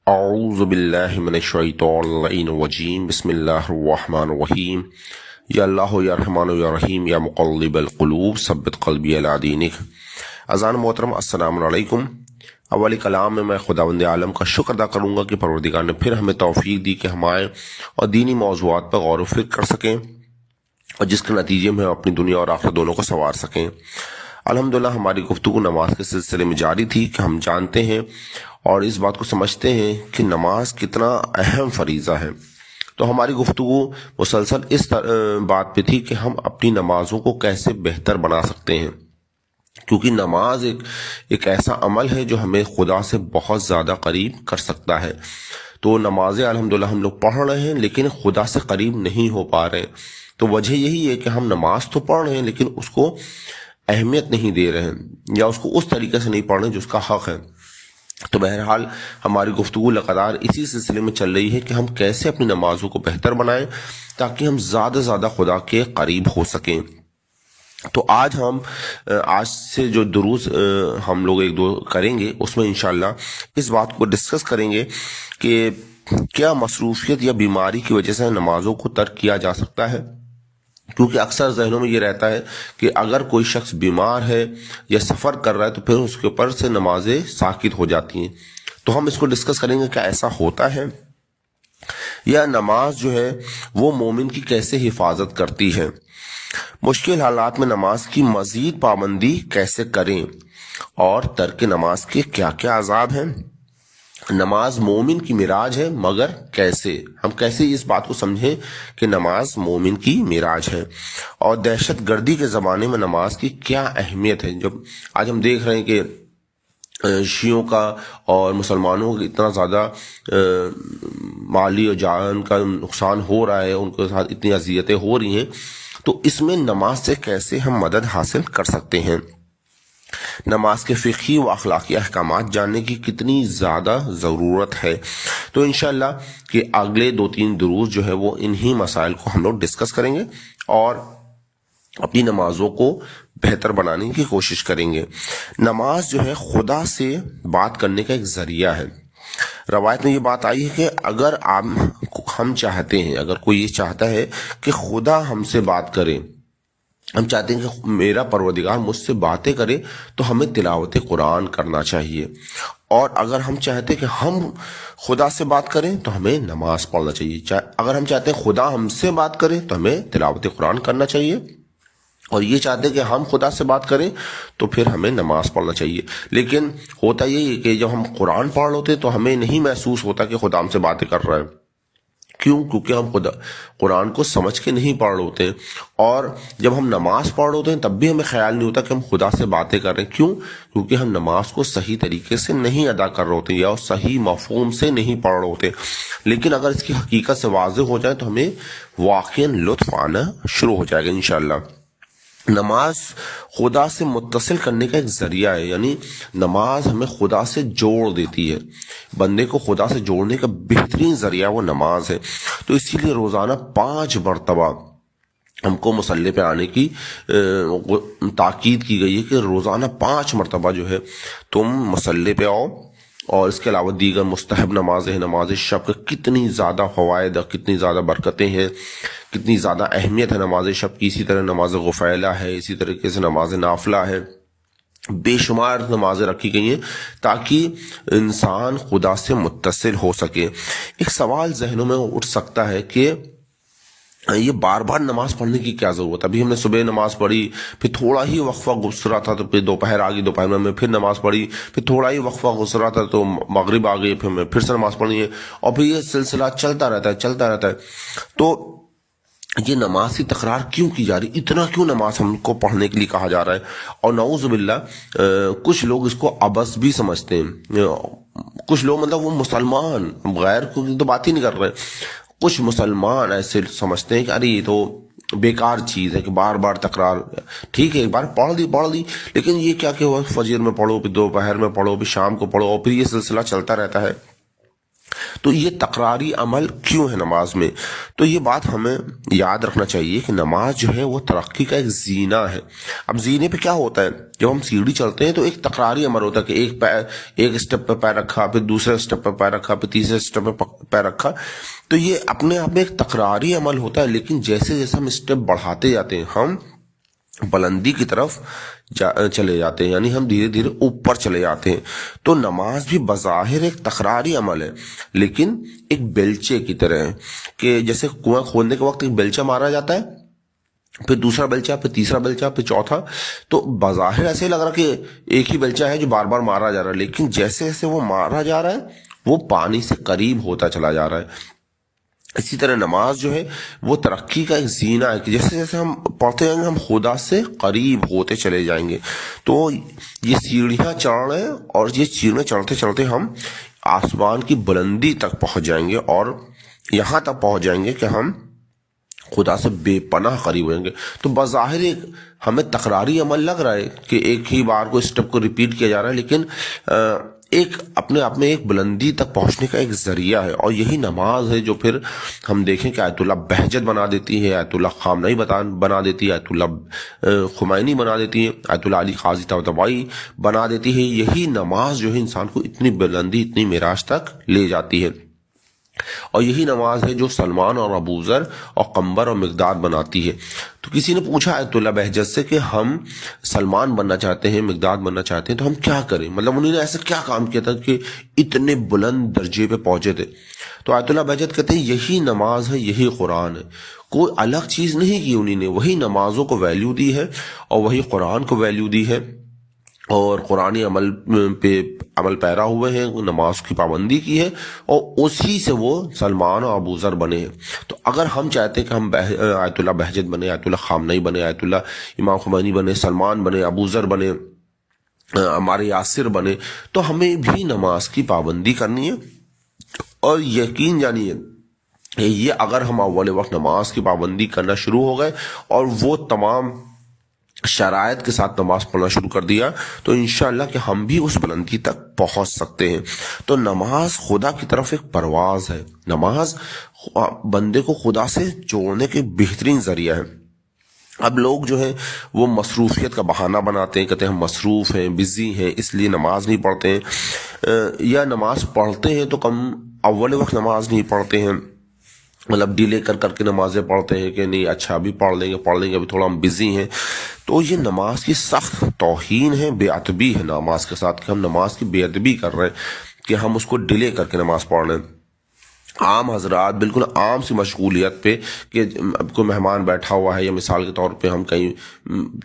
اعوذ باللہ من الشیطان اللعین الرجیم بسم اللہ الرحمن الرحیم یا اللہ یا رحمان یا رحیم یا مقلب القلوب ثبت قلبی علی دینک۔ اذان محترم، السلام علیکم۔ اول کلام میں خداوند عالم کا شکر ادا کروں گا کہ پروردگار نے پھر ہمیں توفیق دی کہ ہم آئیں اور دینی موضوعات پر غور و فکر کر سکیں اور جس کے نتیجے میں ہم اپنی دنیا اور آخرت دونوں کو سنوار سکیں۔ الحمدللہ ہماری گفتگو نماز کے سلسلے میں جاری تھی کہ ہم جانتے ہیں اور اس بات کو سمجھتے ہیں کہ نماز کتنا اہم فریضہ ہے، تو ہماری گفتگو مسلسل اس بات پہ تھی کہ ہم اپنی نمازوں کو کیسے بہتر بنا سکتے ہیں، کیونکہ نماز ایک ایسا عمل ہے جو ہمیں خدا سے بہت زیادہ قریب کر سکتا ہے۔ تو نمازیں الحمدللہ ہم لوگ پڑھ رہے ہیں لیکن خدا سے قریب نہیں ہو پا رہے، تو وجہ یہی ہے کہ ہم نماز تو پڑھ رہے ہیں لیکن اس کو اہمیت نہیں دے رہے ہیں یا اس کو اس طریقے سے نہیں پڑھ رہے جس کا حق ہے۔ تو بہرحال ہماری گفتگو لگاتار اسی سلسلے میں چل رہی ہے کہ ہم کیسے اپنی نمازوں کو بہتر بنائیں تاکہ ہم زیادہ سے زیادہ خدا کے قریب ہو سکیں۔ تو آج سے جو دروس ہم لوگ ایک دو کریں گے اس میں انشاءاللہ اس بات کو ڈسکس کریں گے کہ کیا مصروفیت یا بیماری کی وجہ سے نمازوں کو ترک کیا جا سکتا ہے، کیونکہ اکثر ذہنوں میں یہ رہتا ہے کہ اگر کوئی شخص بیمار ہے یا سفر کر رہا ہے تو پھر اس کے اوپر سے نمازیں ساقط ہو جاتی ہیں۔ تو ہم اس کو ڈسکس کریں گے کہ ایسا ہوتا ہے یا نماز جو ہے وہ مومن کی کیسے حفاظت کرتی ہے، مشکل حالات میں نماز کی مزید پابندی کیسے کریں اور ترک نماز کے کیا کیا عذاب ہیں۔ نماز مومن کی معراج ہے مگر کیسے، ہم کیسے اس بات کو سمجھیں کہ نماز مومن کی معراج ہے، اور دہشت گردی کے زمانے میں نماز کی کیا اہمیت ہے۔ جب آج ہم دیکھ رہے ہیں کہ شیعوں کا اور مسلمانوں کا اتنا زیادہ مالی اور جان کا نقصان ہو رہا ہے، ان کے ساتھ اتنی اذیتیں ہو رہی ہیں، تو اس میں نماز سے کیسے ہم مدد حاصل کر سکتے ہیں۔ نماز کے فقہی و اخلاقی احکامات جاننے کی کتنی زیادہ ضرورت ہے۔ تو انشاءاللہ کہ اگلے 2-3 دروس جو ہے وہ انہی مسائل کو ہم لوگ ڈسکس کریں گے اور اپنی نمازوں کو بہتر بنانے کی کوشش کریں گے۔ نماز جو ہے خدا سے بات کرنے کا ایک ذریعہ ہے۔ روایت میں یہ بات آئی ہے کہ اگر ہم چاہتے ہیں، اگر کوئی یہ چاہتا ہے کہ خدا ہم سے بات کرے، ہم چاہتے ہیں کہ میرا پروردگار مجھ سے باتیں کرے، تو ہمیں تلاوت قرآن کرنا چاہیے، اور اگر ہم چاہتے ہیں کہ ہم خدا سے بات کریں تو ہمیں نماز پڑھنا چاہیے، اگر ہم چاہتے ہیں خدا ہم سے بات کرے تو ہمیں تلاوت قرآن کرنا چاہیے، اور یہ چاہتے ہیں کہ ہم خدا سے بات کریں تو پھر ہمیں نماز پڑھنا چاہیے۔ لیکن ہوتا یہی ہے کہ جب ہم قرآن پڑھ لیتے تو ہمیں نہیں محسوس ہوتا کہ خدا ہم سے باتیں کر رہا ہے۔ کیوں؟ کیونکہ ہم قرآن کو سمجھ کے نہیں پڑھ رہے ہوتے ہیں، اور جب ہم نماز پڑھ رہے ہوتے ہیں تب بھی ہمیں خیال نہیں ہوتا کہ ہم خدا سے باتیں کر رہے ہیں۔ کیوں؟ کیونکہ ہم نماز کو صحیح طریقے سے نہیں ادا کر رہے ہوتے یا صحیح مفہوم سے نہیں پڑھ رہے ہوتے۔ لیکن اگر اس کی حقیقت سے واضح ہو جائے تو ہمیں واقعاً لطف آنا شروع ہو جائے گا انشاءاللہ۔ نماز خدا سے متصل کرنے کا ایک ذریعہ ہے، یعنی نماز ہمیں خدا سے جوڑ دیتی ہے، بندے کو خدا سے جوڑنے کا بہترین ذریعہ وہ نماز ہے۔ تو اسی لیے روزانہ 5 مرتبہ ہم کو مصلی پہ آنے کی تاکید کی گئی ہے کہ روزانہ 5 مرتبہ جو ہے تم مصلی پہ آؤ، اور اس کے علاوہ دیگر مستحب نمازیں ہیں، نماز شب کے کتنی زیادہ فوائد، کتنی زیادہ برکتیں ہیں، کتنی زیادہ اہمیت ہے نماز شب کی۔ اسی طرح نماز غفیلہ ہے، اسی طریقے سے نماز نافلہ ہے، بے شمار نمازیں رکھی گئی ہیں تاکہ انسان خدا سے متصل ہو سکے۔ ایک سوال ذہنوں میں اٹھ سکتا ہے کہ یہ بار بار نماز پڑھنے کی کیا ضرورت ہے؟ ابھی ہم نے صبح نماز پڑھی، پھر تھوڑا ہی وقفہ گزرا تھا تو پھر دوپہر آ گئی، دوپہر میں پھر نماز پڑھی، پھر تھوڑا ہی وقفہ گزرا تھا تو مغرب آ گئی، پھر سے نماز پڑھنی ہے، اور پھر یہ سلسلہ چلتا رہتا ہے۔ تو یہ نماز کی تکرار کیوں کی جا رہی، اتنا کیوں نماز ہم کو پڑھنے کے لیے کہا جا رہا ہے؟ اور نعوذ باللہ کچھ لوگ اس کو عبث بھی سمجھتے ہیں، کچھ لوگ مطلب وہ مسلمان، غیر کو تو بات ہی نہیں کر رہے، کچھ مسلمان ایسے سمجھتے ہیں کہ ارے یہ تو بیکار چیز ہے کہ بار بار تکرار، ٹھیک ہے ایک بار پڑھ لی، لیکن یہ کیا کہ فجر میں پڑھو، پھر دوپہر میں پڑھو، پھر شام کو پڑھو، اور پھر یہ سلسلہ چلتا رہتا ہے۔ تو یہ تکراری عمل کیوں ہے نماز میں؟ تو یہ بات ہمیں یاد رکھنا چاہیے کہ نماز جو ہے وہ ترقی کا ایک زینہ ہے۔ اب زینے پہ کیا ہوتا ہے، جب ہم سیڑھی چڑھتے ہیں تو ایک تکراری عمل ہوتا ہے کہ ایک اسٹیپ پہ پیر رکھا، پھر دوسرے اسٹیپ پہ پیر رکھا، پھر تیسرے اسٹیپ پہ پیر رکھا، تو یہ اپنے آپ میں ایک تکراری عمل ہوتا ہے۔ لیکن جیسے جیسے ہم اسٹیپ بڑھاتے جاتے ہیں ہم بلندی کی طرف چلے جاتے ہیں، یعنی ہم دھیرے دھیرے اوپر چلے جاتے ہیں۔ تو نماز بھی بظاہر ایک تکراری عمل ہے، لیکن ایک بیلچے کی طرح ہے کہ جیسے کنواں کھودنے کے وقت ایک بیلچہ مارا جاتا ہے، پھر دوسرا بیلچہ، پھر تیسرا بیلچہ، پھر چوتھا، تو بظاہر ایسے لگ رہا کہ ایک ہی بیلچہ ہے جو بار بار مارا جا رہا ہے، لیکن جیسے جیسے وہ مارا جا رہا ہے وہ پانی سے قریب ہوتا چلا جا رہا ہے۔ اسی طرح نماز جو ہے وہ ترقی کا ایک زینہ ہے کہ جیسے جیسے ہم پڑھتے جائیں گے ہم خدا سے قریب ہوتے چلے جائیں گے۔ تو یہ سیڑھیاں چڑھ رہے ہیں اور یہ سیڑھیاں چڑھتے چڑھتے ہم آسمان کی بلندی تک پہنچ جائیں گے، اور یہاں تک پہنچ جائیں گے کہ ہم خدا سے بے پناہ قریب ہوئیں گے۔ تو بظاہر ایک ہمیں تکراری عمل لگ رہا ہے کہ ایک ہی بار کو اسٹیپ کو ریپیٹ کیا جا رہا ہے، لیکن ایک اپنے آپ میں ایک بلندی تک پہنچنے کا ایک ذریعہ ہے، اور یہی نماز ہے جو پھر ہم دیکھیں کہ آیت اللہ بہجت بنا دیتی ہے، آیت اللہ خامنئی بنا دیتی ہے، آیت اللہ خمینی بنا دیتی ہے، آیت اللہ علی قاضی طباطبائی بنا دیتی ہے۔ یہی نماز جو ہے انسان کو اتنی بلندی، اتنی معراج تک لے جاتی ہے، اور یہی نماز ہے جو سلمان اور ابوذر اور قمبر اور مقداد بناتی ہے۔ تو کسی نے پوچھا آیت اللہ بہجت سے کہ ہم سلمان بننا چاہتے ہیں، مقداد بننا چاہتے ہیں، تو ہم کیا کریں؟ مطلب انہوں نے ایسا کیا کام کیا تھا کہ اتنے بلند درجے پہ پہنچے تھے؟ تو آیت اللہ بہجت کہتے ہیں یہی نماز ہے، یہی قرآن ہے، کوئی الگ چیز نہیں کی انہوں نے، وہی نمازوں کو ویلیو دی ہے اور وہی قرآن کو ویلیو دی ہے، اور قرآنی عمل پہ عمل پیرا ہوئے ہیں، نماز کی پابندی کی ہے، اور اسی سے وہ سلمان اور ابوذر بنے ہیں۔ تو اگر ہم چاہتے ہیں کہ ہم آیت اللہ بہجت بنے، آیت اللہ خامنئی بنے، آیت اللہ امام خمینی بنے، سلمان بنے، ابوذر بنے، ہمارے یاسر بنے، تو ہمیں بھی نماز کی پابندی کرنی ہے، اور یقین جانیے یہ اگر ہم اول وقت نماز کی پابندی کرنا شروع ہو گئے اور وہ تمام شرائط کے ساتھ نماز پڑھنا شروع کر دیا، تو انشاءاللہ کہ ہم بھی اس بلندی تک پہنچ سکتے ہیں۔ تو نماز خدا کی طرف ایک پرواز ہے، نماز بندے کو خدا سے جوڑنے کے بہترین ذریعہ ہے۔ اب لوگ جو ہیں وہ مصروفیت کا بہانہ بناتے ہیں، کہتے ہیں ہم مصروف ہیں، بزی ہیں، اس لیے نماز نہیں پڑھتے ہیں، یا نماز پڑھتے ہیں تو کم اول وقت نماز نہیں پڑھتے ہیں، مطلب ڈیلے کر کر کے نمازیں پڑھتے ہیں کہ نہیں اچھا ابھی پڑھ لیں گے، ابھی تھوڑا ہم بزی ہیں۔ تو یہ نماز کی سخت توہین ہے، بے ادبی ہے نماز کے ساتھ، کہ ہم نماز کی بے ادبی کر رہے ہیں کہ ہم اس کو ڈیلے کر کے نماز پڑھ رہے ہیں۔ عام حضرات بالکل عام سی مشغولیت پہ کہ اب کوئی مہمان بیٹھا ہوا ہے، یا مثال کے طور پہ ہم کہیں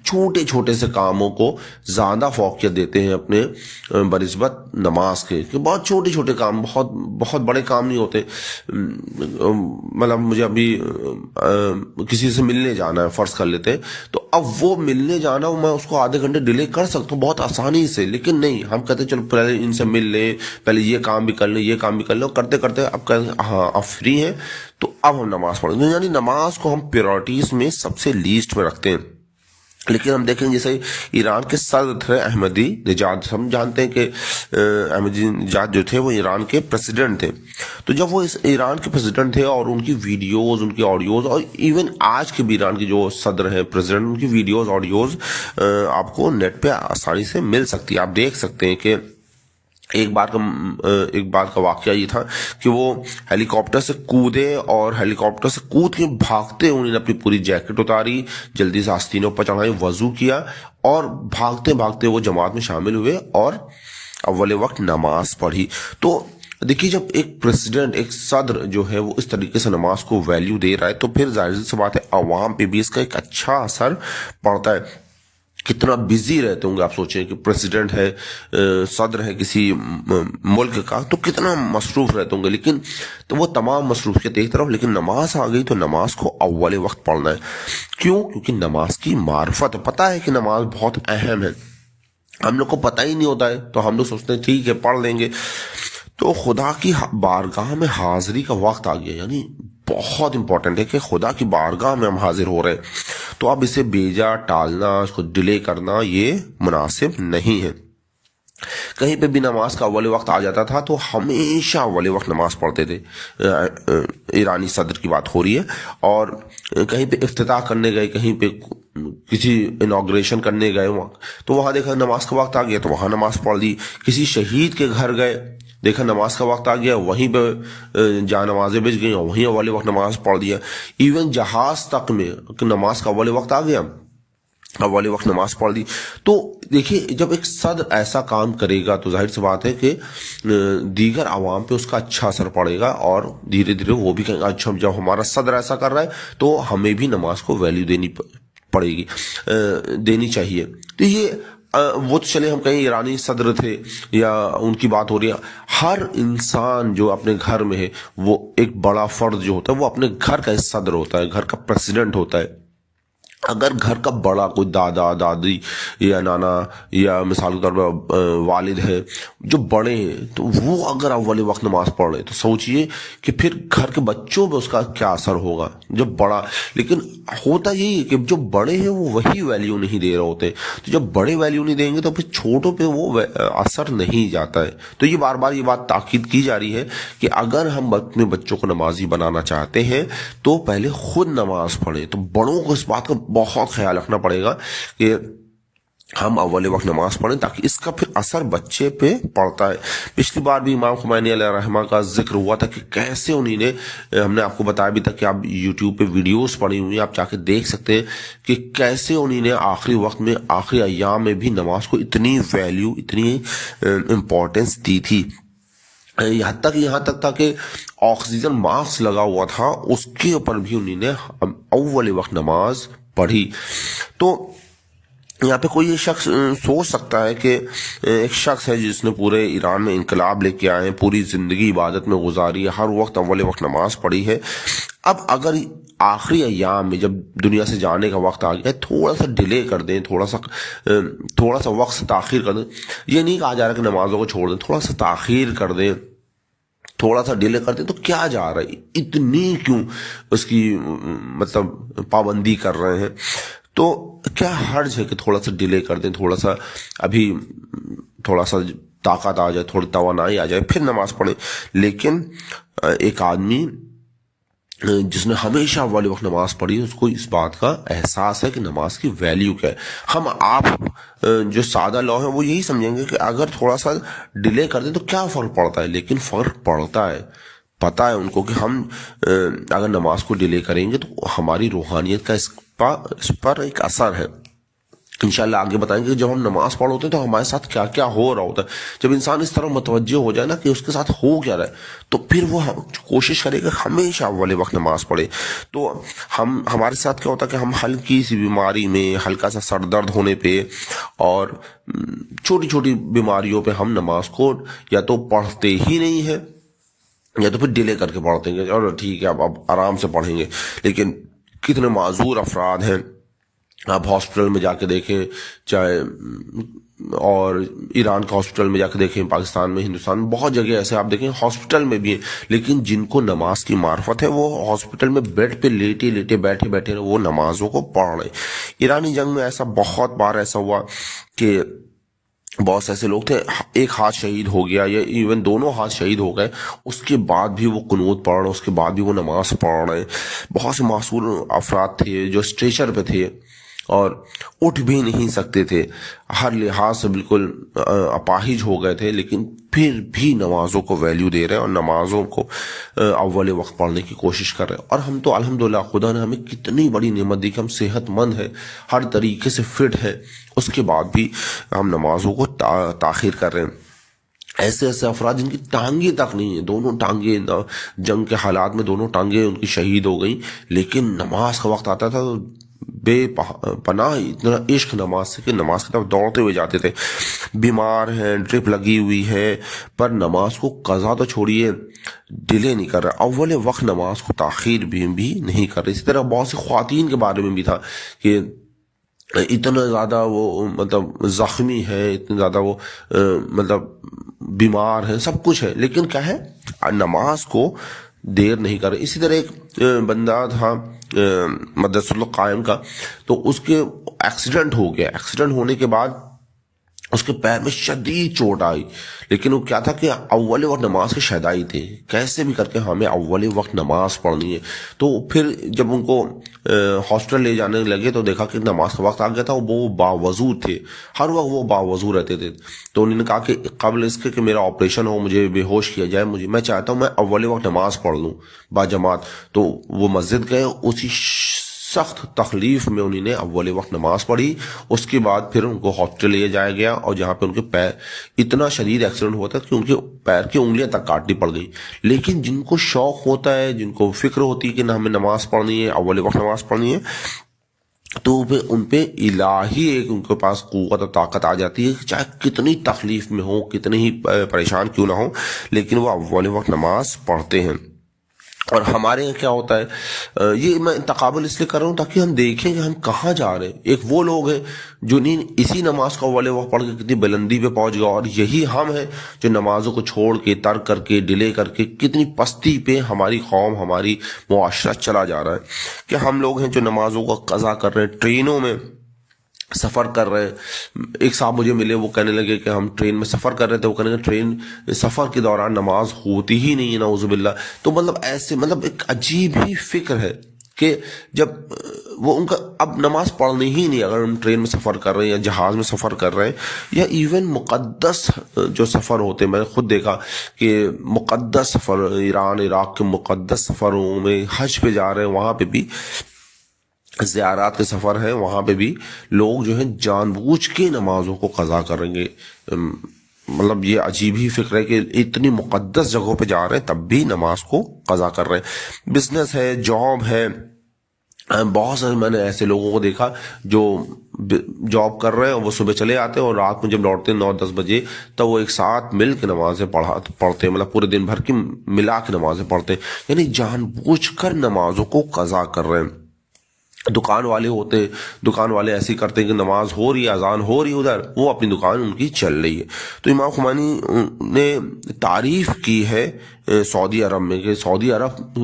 چھوٹے چھوٹے سے کاموں کو زیادہ فوقیت دیتے ہیں اپنے بنسبت نماز کے، کہ بہت چھوٹے چھوٹے کام، بہت بڑے کام نہیں ہوتے۔ مطلب مجھے ابھی کسی سے ملنے جانا ہے، فرض کر لیتے ہیں، تو اب وہ ملنے جانا میں اس کو آدھے گھنٹے ڈیلے کر سکتا ہوں بہت آسانی سے، لیکن نہیں، ہم کہتے ہیں چلو پہلے ان سے مل لیں، پہلے یہ کام بھی کر لیں، یہ کام بھی کر لیں، کرتے کرتے اب ہاں اب فری ہیں تو اب ہم نماز پڑھیں گے، یعنی نماز کو ہم پریورٹیز میں سب سے لیسٹ میں رکھتے ہیں۔ لیکن ہم دیکھیں جیسے ایران کے صدر تھے احمدی نژاد، ہم جانتے ہیں کہ احمدی نژاد جو تھے وہ ایران کے پریزیڈنٹ تھے۔ تو جب وہ ایران کے پریزیڈنٹ تھے اور ان کی ویڈیوز، ان کی آڈیوز، اور ایون آج کے بھی ایران کے جو صدر ہیں پریزیڈنٹ، ان کی ویڈیوز آڈیوز آپ کو نیٹ پہ آسانی سے مل سکتی ہے۔ آپ دیکھ سکتے ہیں کہ ایک بار کا واقعہ یہ تھا کہ وہ ہیلی کاپٹر سے کودے، اور ہیلی کاپٹر سے کود کے بھاگتے انہوں نے اپنی پوری جیکٹ اتاری، جلدی سے آستینوں پر چڑھائی، وضو کیا، اور بھاگتے بھاگتے وہ جماعت میں شامل ہوئے اور اول وقت نماز پڑھی۔ تو دیکھیے جب ایک پریزیڈنٹ، ایک صدر جو ہے وہ اس طریقے سے نماز کو ویلیو دے رہا ہے، تو پھر ظاہر سی بات ہے عوام پہ بھی اس کا ایک اچھا اثر پڑتا ہے۔ کتنا بزی رہتے ہوں گے آپ سوچیں کہ پریزیڈنٹ ہے، صدر ہے کسی ملک کا، تو کتنا مصروف رہتے ہوں گے، لیکن تو وہ تمام مصروفیت ایک طرف، لیکن نماز آ گئی تو نماز کو اول وقت پڑھنا ہے۔ کیوں؟ کیونکہ نماز کی معرفت ہے، پتہ ہے کہ نماز بہت اہم ہے، ہم لوگ کو پتہ ہی نہیں ہوتا ہے، تو ہم لوگ سوچتے ہیں ٹھیک ہے پڑھ لیں گے۔ تو خدا کی بارگاہ میں حاضری کا وقت آ گیا، یعنی بہت امپورٹنٹ ہے کہ خدا کی بارگاہ میں ہم حاضر ہو رہے ہیں، تو اب اسے بیجا ٹالنا، اس کو ڈیلے کرنا یہ مناسب نہیں ہے۔ کہیں پہ بھی نماز کا اول وقت آ جاتا تھا تو ہمیشہ اول وقت نماز پڑھتے تھے. ایرانی صدر کی بات ہو رہی ہے. اور کہیں پہ افتتاح کرنے گئے, کہیں پہ کسی انوگریشن کرنے گئے وہاں, تو وہاں دیکھا نماز کا وقت آ گیا تو وہاں نماز پڑھ دی. کسی شہید کے گھر گئے, دیکھا نماز کا وقت آ گیا, وہیں پہ جہاں نمازیں بچ گئیں وہیں اول وقت نماز پڑھ دیا. ایون جہاز تک میں نماز کا اول وقت آ گیا, اول وقت نماز پڑھ دی. تو دیکھیے جب ایک صدر ایسا کام کرے گا تو ظاہر سی بات ہے کہ دیگر عوام پہ اس کا اچھا اثر پڑے گا, اور دھیرے دھیرے وہ بھی کہیں گے اچھا جب ہمارا صدر ایسا کر رہا ہے تو ہمیں بھی نماز کو ویلیو دینی پڑے گی, دینی چاہیے. تو یہ وہ تو چلے ہم کہیں ایرانی صدر تھے یا ان کی بات ہو رہی ہے. ہر انسان جو اپنے گھر میں ہے وہ ایک بڑا فرد جو ہوتا ہے وہ اپنے گھر کا صدر ہوتا ہے, گھر کا پریزیڈنٹ ہوتا ہے. اگر گھر کا بڑا کوئی دادا دادی یا نانا یا مثال کے طور پہ والد ہے جو بڑے ہیں, تو وہ اگر اول وقت نماز پڑھ رہے تو سوچئے کہ پھر گھر کے بچوں پہ اس کا کیا اثر ہوگا جب بڑا. لیکن ہوتا یہی ہے کہ جو بڑے ہیں وہ وہی ویلیو نہیں دے رہے ہوتے, تو جب بڑے ویلیو نہیں دیں گے تو پھر چھوٹوں پہ وہ اثر نہیں جاتا ہے. تو یہ بار بار یہ بات تاکید کی جا رہی ہے کہ اگر ہم اپنے بچوں کو نمازی بنانا چاہتے ہیں تو پہلے خود نماز پڑھیں. تو بڑوں کو اس بات کا بہت خیال رکھنا پڑے گا کہ ہم اول وقت نماز پڑھیں تاکہ اس کا پھر اثر بچے پہ پڑتا ہے. پچھلی بار بھی امام خمینی علیہ رحمہ کا ذکر ہوا تھا کہ کیسے انہوں نے, ہم نے آپ کو بتایا بھی تھا کہ آپ یوٹیوب پہ ویڈیوز پڑی ہوئی ہیں, آپ جا کے دیکھ سکتے ہیں کہ کیسے انہوں نے آخری وقت میں آخری ایام میں بھی نماز کو اتنی ویلیو اتنی امپورٹنس دی تھی. یہاں تک تھا کہ آکسیجن ماسک لگا ہوا تھا اس کے اوپر بھی انہوں نے اول وقت نماز پڑھی. تو یہاں پہ کوئی یہ شخص سوچ سکتا ہے کہ ایک شخص ہے جس نے پورے ایران میں انقلاب لے کے آئے, پوری زندگی عبادت میں گزاری ہے, ہر وقت اول وقت نماز پڑھی ہے, اب اگر آخری ایام میں جب دنیا سے جانے کا وقت آ گیا تھوڑا سا ڈیلے کر دیں, تھوڑا سا وقت تاخیر کر دیں. یہ نہیں کہا جا رہا کہ نمازوں کو چھوڑ دیں, تھوڑا سا تاخیر کر دیں, تھوڑا سا ڈیلے کرتے تو کیا جا رہا ہے, اتنی کیوں اس کی مطلب پابندی کر رہے ہیں. تو کیا حرج ہے کہ تھوڑا سا ڈیلے کر دیں, تھوڑا سا ابھی تھوڑا سا طاقت آ جائے, تھوڑی توانائی آ جائے, پھر نماز پڑھیں. لیکن ایک آدمی جس نے ہمیشہ اول وقت نماز پڑھی اس کو اس بات کا احساس ہے کہ نماز کی ویلیو کیا ہے. ہم آپ جو سادہ لوگ ہیں وہ یہی سمجھیں گے کہ اگر تھوڑا سا ڈیلے کر دیں تو کیا فرق پڑتا ہے, لیکن فرق پڑتا ہے. پتہ ہے ان کو کہ ہم اگر نماز کو ڈیلے کریں گے تو ہماری روحانیت کا اس پر ایک اثر ہے. انشاءاللہ آگے بتائیں گے کہ جب ہم نماز پڑھ ہوتے ہیں تو ہمارے ساتھ کیا کیا ہو رہا ہوتا ہے. جب انسان اس طرح متوجہ ہو جائے نا کہ اس کے ساتھ ہو کیا رہا ہے تو پھر وہ کوشش کرے گا ہمیشہ اول وقت نماز پڑھے. تو ہمارے ساتھ کیا ہوتا ہے کہ ہم ہلکی سی بیماری میں, ہلکا سا سر درد ہونے پہ اور چھوٹی چھوٹی بیماریوں پہ ہم نماز کو یا تو پڑھتے ہی نہیں ہیں یا تو پھر ڈیلے کر کے پڑھتے ہیں اور ٹھیک ہے اب آرام سے پڑھیں گے. لیکن کتنے معذور افراد ہیں, آپ ہاسپٹل میں جا کے دیکھیں, چاہے اور ایران کا ہاسپٹل میں جا کے دیکھیں, پاکستان میں, ہندوستان میں, بہت جگہ ایسے آپ دیکھیں ہاسپٹل میں بھی ہیں, لیکن جن کو نماز کی معرفت ہے وہ ہاسپٹل میں بیڈ پہ لیٹے بیٹھے وہ نمازوں کو پڑھ رہے. ایرانی جنگ میں ایسا بہت بار ایسا ہوا کہ بہت سے ایسے لوگ تھے, ایک ہاتھ شہید ہو گیا یا ایون دونوں ہاتھ شہید ہو گئے, اس کے بعد بھی وہ قنوت پڑھ رہے, اس کے بعد بھی وہ نماز پڑھ رہے. بہت سے معصوم افراد تھے جو اسٹریچر پہ تھے اور اٹھ بھی نہیں سکتے تھے, ہر لحاظ سے بالکل اپاہج ہو گئے تھے, لیکن پھر بھی نمازوں کو ویلیو دے رہے ہیں اور نمازوں کو اول وقت پڑھنے کی کوشش کر رہے ہیں. اور ہم تو الحمدللہ خدا نے ہمیں کتنی بڑی نعمت دی کہ ہم صحت مند ہیں, ہر طریقے سے فٹ ہے, اس کے بعد بھی ہم نمازوں کو تاخیر کر رہے ہیں. ایسے افراد جن کی ٹانگیں تک نہیں ہیں, دونوں ٹانگیں جنگ کے حالات میں دونوں ٹانگیں ان کی شہید ہو گئیں, لیکن نماز کا وقت آتا تھا تو بے پناہ اتنا عشق نماز سے کہ نماز کی طرف دوڑتے ہوئے جاتے تھے. بیمار ہیں, ڈرپ لگی ہوئی ہے, پر نماز کو قضا تو چھوڑیے ڈیلے نہیں کر رہا, اول وقت نماز کو تاخیر بھی نہیں کر رہے. اسی طرح بہت سی خواتین کے بارے میں بھی تھا کہ اتنا زیادہ وہ مطلب زخمی ہے, اتنا زیادہ وہ مطلب بیمار ہے, سب کچھ ہے, لیکن کیا ہے نماز کو دیر نہیں کر رہے. اسی طرح ایک بندہ تھا مدرسۃ القائم کا, تو اس کے ایکسیڈنٹ ہو گیا. ایکسیڈنٹ ہونے کے بعد اس کے پیر میں شدید چوٹ آئی، لیکن وہ کیا تھا کہ اول وقت نماز کے شیدائی تھے، کیسے بھی کر کے ہمیں اول وقت نماز پڑھنی ہے۔ تو پھر جب ان کو ہاسپٹل لے جانے لگے تو دیکھا کہ نماز کا وقت آ گیا تھا، وہ باوضو تھے، ہر وقت وہ باوضو رہتے تھے۔ تو انہوں نے کہا کہ قبل اس کے کہ میرا آپریشن ہو، مجھے بے ہوش کیا جائے، میں چاہتا ہوں میں اول وقت نماز پڑھ لوں با جماعت۔ تو وہ مسجد گئے، اسی سخت تکلیف میں انہوں نے اول وقت نماز پڑھی۔ اس کے بعد پھر ان کو ہاسپٹل لے جایا گیا، اور جہاں پہ ان کے پیر، اتنا شدید ایکسیڈنٹ ہوا تھا کہ ان کے پیر کی انگلیاں تک کاٹنی پڑ گئی۔ لیکن جن کو شوق ہوتا ہے، جن کو فکر ہوتی ہے کہ ہمیں نماز پڑھنی ہے، اول وقت نماز پڑھنی ہے، تو ان پہ الہی ایک ان کے پاس قوت اور طاقت آ جاتی ہے کہ چاہے کتنی تکلیف میں ہو، کتنی ہی پریشان کیوں نہ ہو، لیکن وہ اول وقت نماز پڑھتے ہیں۔ اور ہمارے یہاں کیا ہوتا ہے، یہ میں تقابل اس لیے کر رہا ہوں تاکہ ہم دیکھیں کہ ہم کہاں جا رہے ہیں۔ ایک وہ لوگ ہیں جو اسی نماز کا اول وقت پڑھ کے کتنی بلندی پہ پہنچ گیا، اور یہی ہم ہیں جو نمازوں کو چھوڑ کے، ترک کر کے، ڈیلے کر کے کتنی پستی پہ ہماری قوم، ہماری معاشرہ چلا جا رہا ہے۔ کہ ہم لوگ ہیں جو نمازوں کا قضا کر رہے ہیں، ٹرینوں میں سفر کر رہے ہیں۔ ایک صاحب مجھے ملے، وہ کہنے لگے کہ ہم ٹرین میں سفر کر رہے تھے، وہ کہنے لگے ٹرین سفر کے دوران نماز ہوتی ہی نہیں ہے، نعوذ باللہ۔ تو ایسے ایک عجیب ہی فکر ہے کہ جب وہ ان کا اب نماز پڑھنی ہی نہیں، اگر ہم ٹرین میں سفر کر رہے ہیں یا جہاز میں سفر کر رہے ہیں، یا ایون مقدس جو سفر ہوتے ہیں، میں نے خود دیکھا کہ مقدس سفر، ایران عراق کے مقدس سفروں میں حج پہ جا رہے ہیں، وہاں پہ بھی زیارات کے سفر ہیں، وہاں پہ بھی لوگ جو ہیں جان بوجھ کے نمازوں کو قضا کریں گے۔ یہ عجیب ہی فکر ہے کہ اتنی مقدس جگہوں پہ جا رہے ہیں تب بھی نماز کو قضا کر رہے ہیں۔ بزنس ہے، جاب ہے، بہت سارے میں نے ایسے لوگوں کو دیکھا جو جاب کر رہے ہیں، وہ صبح چلے آتے ہیں اور رات میں جب لوٹتے ہیں 9-10 بجے، تو وہ ایک ساتھ مل کے نمازیں پڑھتے ہیں، پورے دن بھر کی ملا کے نمازیں پڑھتے ہیں، یعنی جان بوجھ کر نمازوں کو قضا کر رہے ہیں۔ دکان والے ہوتے، دکان والے ایسے کرتے ہیں کہ نماز ہو رہی ہے، اذان ہو رہی ہے، ادھر وہ اپنی دکان ان کی چل رہی ہے۔ تو امام خمینی نے تعریف کی ہے سعودی عرب میں، کہ سعودی عرب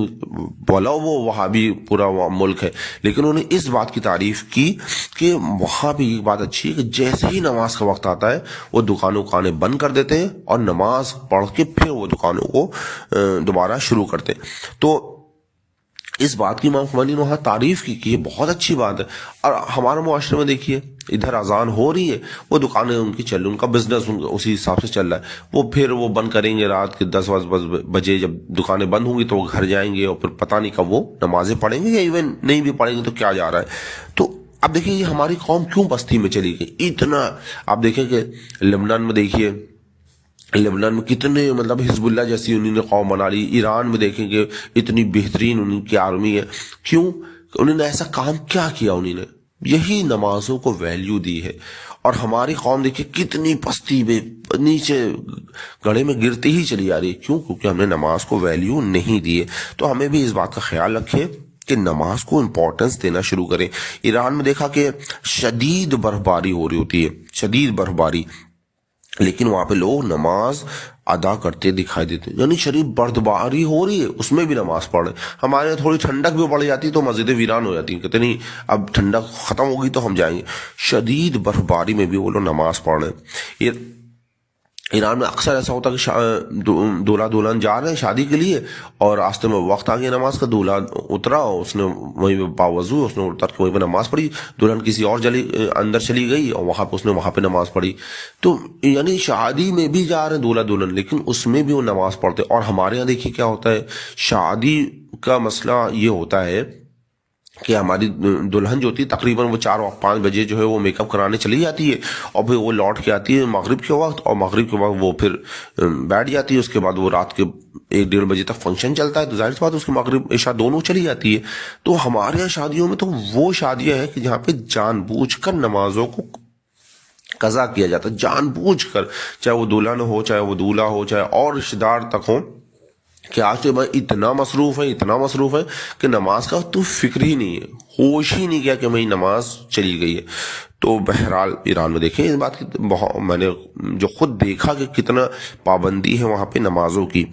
بولو وہ وہابی پورا ملک ہے، لیکن انہوں نے اس بات کی تعریف کی کہ وہاں بھی ایک بات اچھی ہے کہ جیسے ہی نماز کا وقت آتا ہے وہ دکانیں بند کر دیتے ہیں اور نماز پڑھ کے پھر وہ دکانوں کو دوبارہ شروع کرتے ہیں۔ تو اس بات کی امام خمینی نے وہاں تعریف کی کہ یہ بہت اچھی بات ہے۔ اور ہمارے معاشرے میں دیکھیے، ادھر اذان ہو رہی ہے، وہ دکانیں ان کی چل رہی، ان کا بزنس اسی حساب سے چل رہا ہے، وہ پھر وہ بند کریں گے رات کے 10 بجے، جب دکانیں بند ہوں گی تو وہ گھر جائیں گے، اور پھر پتہ نہیں کب وہ نمازیں پڑھیں گے، یا ایون نہیں بھی پڑھیں گے تو کیا جا رہا ہے۔ تو اب دیکھیے یہ ہماری قوم کیوں پستی میں چلی گئی اتنا۔ آپ دیکھیں کہ لبنان میں دیکھیے، لبنان میں کتنے حزب اللہ جیسی انہوں نے قوم بنا لی، ایران میں دیکھیں کہ اتنی بہترین ان کی آرمی ہے۔ کیوں؟ انہوں نے ایسا کام کیا کیا؟ انہوں نے یہی نمازوں کو ویلیو دی ہے۔ اور ہماری قوم دیکھیں کتنی پستی میں نیچے گڑھے میں گرتی ہی چلی جا رہی ہے۔ کیوں؟ کیونکہ ہم نے نماز کو ویلیو نہیں دی ہے۔ تو ہمیں بھی اس بات کا خیال رکھیں کہ نماز کو امپورٹنس دینا شروع کریں۔ ایران میں دیکھا کہ شدید برف باری ہو رہی ہوتی ہے، شدید برف باری، لیکن وہاں پہ لوگ نماز ادا کرتے دکھائی دیتے ہیں، یعنی شدید برف باری ہو رہی ہے اس میں بھی نماز پڑھ رہے ہیں۔ ہمارے یہاں تھوڑی ٹھنڈک بھی پڑ جاتی تو مسجدیں ویران ہو جاتی ہیں، کہتے نہیں اب ٹھنڈک ختم ہوگی تو ہم جائیں گے۔ شدید برف باری میں بھی وہ لوگ نماز پڑھ رہے ہیں۔ ایران میں اکثر ایسا ہوتا ہے کہ دولہا دلہن جا رہے ہیں شادی کے لیے، اور راستے میں وقت آ گیا نماز کا، دولہا اترا، اس نے وہیں پہ باوضو اس نے اتر کے وہیں پہ نماز پڑھی، دلہن کسی اور اندر چلی گئی اور وہاں پہ اس نے وہاں پہ نماز پڑھی۔ تو یعنی شادی میں بھی جا رہے ہیں دولہا دلہن، لیکن اس میں بھی وہ نماز پڑھتے۔ اور ہمارے یہاں دیکھیے کیا ہوتا ہے، شادی کا مسئلہ یہ ہوتا ہے کہ ہماری دلہن جو ہوتی ہے تقریباً وہ 4-5 بجے جو ہے وہ میک اپ کرانے چلی جاتی ہے، اور پھر وہ لوٹ کے آتی ہے مغرب کے وقت، اور مغرب کے وقت وہ پھر بیٹھ جاتی ہے۔ اس کے بعد وہ رات کے 1-1.5 بجے تک فنکشن چلتا ہے، تو ظاہر سی بات اس کے مغرب عشاء دونوں چلی جاتی ہے۔ تو ہمارے یہاں شادیوں میں تو وہ شادیاں ہیں کہ جہاں پہ جان بوجھ کر نمازوں کو قضا کیا جاتا ہے، جان بوجھ کر، چاہے وہ دلہن ہو، چاہے وہ دولہا ہو، چاہے اور رشتہ دار تک ہوں، کہ آج تو میں اتنا مصروف ہے کہ نماز کا تو فکر ہی نہیں ہے، ہوش ہی نہیں کیا کہ میری نماز چلی گئی ہے۔ تو بہرحال ایران میں دیکھیں اس بات کی میں نے جو خود دیکھا کہ کتنا پابندی ہے وہاں پہ نمازوں کی۔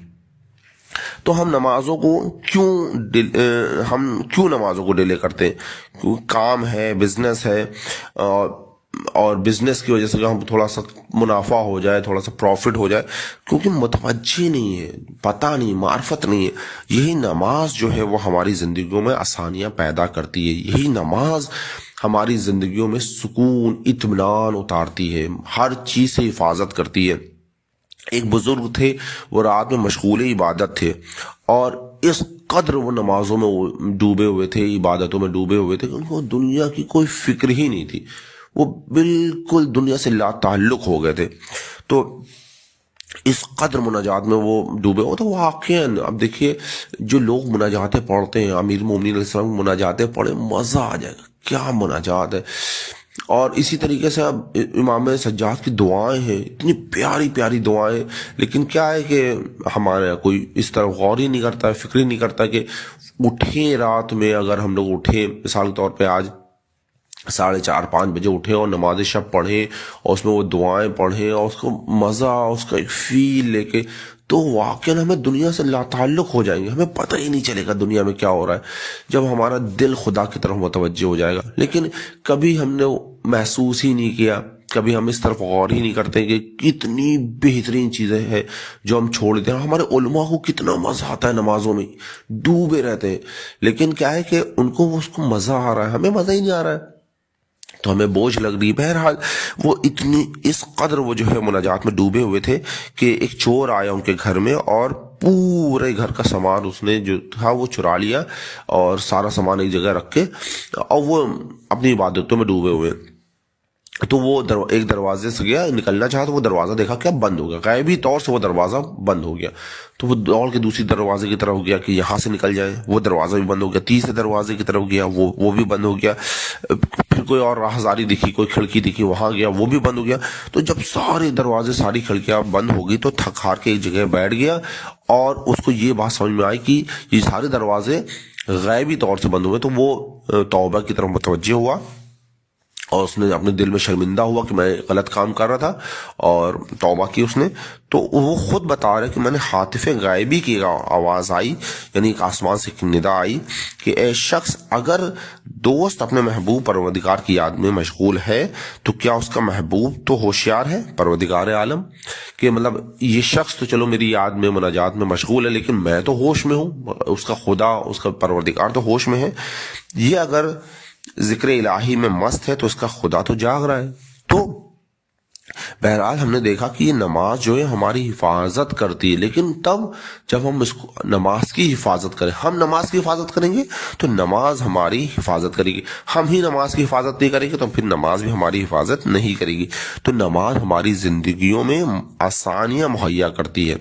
تو ہم نمازوں کو کیوں نمازوں کو ڈیلے کرتے ہیں؟ کام ہے، بزنس ہے، اور بزنس کی وجہ سے ہم تھوڑا سا منافع ہو جائے, تھوڑا سا پروفٹ ہو جائے, کیونکہ متوجہ نہیں ہے, پتہ نہیں, معرفت نہیں ہے. یہی نماز جو ہے وہ ہماری زندگیوں میں آسانیاں پیدا کرتی ہے. یہی نماز ہماری زندگیوں میں سکون, اطمینان اتارتی ہے, ہر چیز سے حفاظت کرتی ہے. ایک بزرگ تھے, وہ رات میں مشغول عبادت تھے, اور اس قدر وہ نمازوں میں ڈوبے ہوئے تھے, عبادتوں میں ڈوبے ہوئے تھے کہ ان کو دنیا کی کوئی فکر ہی نہیں تھی. وہ بالکل دنیا سے لا تعلق ہو گئے تھے. تو اس قدر مناجات میں وہ ڈوبے ہو. تو واقعاً اب دیکھیے, جو لوگ مناجاتیں پڑھتے ہیں, امیر المومنین علیہ السلام مناجاتیں پڑھے, مزہ آ جائے گا, کیا مناجات ہے. اور اسی طریقے سے اب امام سجاد کی دعائیں ہیں, اتنی پیاری پیاری دعائیں, لیکن کیا ہے کہ ہمارا کوئی اس طرح غور ہی نہیں کرتا ہے, فکر ہی نہیں کرتا کہ اٹھیں رات میں, اگر ہم لوگ اٹھیں مثال کے طور پہ آج 4:30-5 بجے اٹھیں اور نماز شب پڑھیں اور اس میں وہ دعائیں پڑھیں اور اس کو مزہ, اس کا ایک فیل لے کے, تو واقعاً ہمیں دنیا سے لا تعلق ہو جائیں گے, ہمیں پتہ ہی نہیں چلے گا دنیا میں کیا ہو رہا ہے, جب ہمارا دل خدا کی طرف متوجہ ہو جائے گا. لیکن کبھی ہم نے محسوس ہی نہیں کیا, کبھی ہم اس طرف غور ہی نہیں کرتے کہ کتنی بہترین چیزیں ہیں جو ہم چھوڑ دیتے ہیں. ہمارے علماء کو کتنا مزہ آتا ہے نمازوں میں, ڈوبے رہتے ہیں, لیکن کیا ہے کہ ان کو اس کو مزہ آ رہا ہے, ہمیں مزہ ہی نہیں آ رہا ہے, تو ہمیں بوجھ لگ رہی ہے. بہرحال وہ اتنی اس قدر وہ جو ہے مناجات میں ڈوبے ہوئے تھے کہ ایک چور آیا ان کے گھر میں اور پورے گھر کا سامان اس نے جو تھا وہ چرا لیا, اور سارا سامان ایک جگہ رکھ کے, اور وہ اپنی عبادتوں میں ڈوبے ہوئے. تو وہ ایک دروازے سے گیا, نکلنا چاہا تو وہ دروازہ دیکھا کیا بند ہو گیا, غیبی طور سے وہ دروازہ بند ہو گیا. تو وہ دوڑ کے دوسری دروازے کی طرف گیا کہ یہاں سے نکل جائے, وہ دروازہ بھی بند ہو گیا. تیسرے دروازے کی طرف گیا, وہ بھی بند ہو گیا. پھر کوئی اور راہداری دکھی, کوئی کھڑکی دکھی, وہاں گیا, وہ بھی بند ہو گیا. تو جب سارے دروازے, ساری کھڑکیاں بند ہو گئی تو تھک ہار کے ایک جگہ بیٹھ گیا, اور اس کو یہ بات سمجھ میں آئی کہ یہ سارے دروازے غیبی طور سے بند ہوئے. تو وہ توبہ کی طرف متوجہ ہوا, اور اس نے اپنے دل میں شرمندہ ہوا کہ میں غلط کام کر رہا تھا, اور توبہ کی اس نے. تو وہ خود بتا رہے کہ میں نے ہاتف غائبی کی آواز آئی, یعنی ایک آسمان سے ایک ندا آئی کہ اے شخص, اگر دوست اپنے محبوب پروردگار کی یاد میں مشغول ہے تو کیا اس کا محبوب تو ہوشیار ہے, پروردگار عالم, کہ مطلب یہ شخص تو چلو میری یاد میں مناجات میں مشغول ہے, لیکن میں تو ہوش میں ہوں, اس کا خدا, اس کا پروردگار تو ہوش میں ہے. یہ اگر ذکر الہی میں مست ہے تو اس کا خدا تو جاگ رہا ہے. تو بہرحال ہم نے دیکھا کہ یہ نماز جو ہے ہماری حفاظت کرتی ہے, لیکن تب جب ہم اس کو نماز کی حفاظت کریں, ہم نماز کی حفاظت کریں گے تو نماز ہماری حفاظت کرے گی. ہم ہی نماز کی حفاظت نہیں کریں گے تو پھر نماز بھی ہماری حفاظت نہیں کرے گی. تو نماز ہماری زندگیوں میں آسانیاں مہیا کرتی ہے.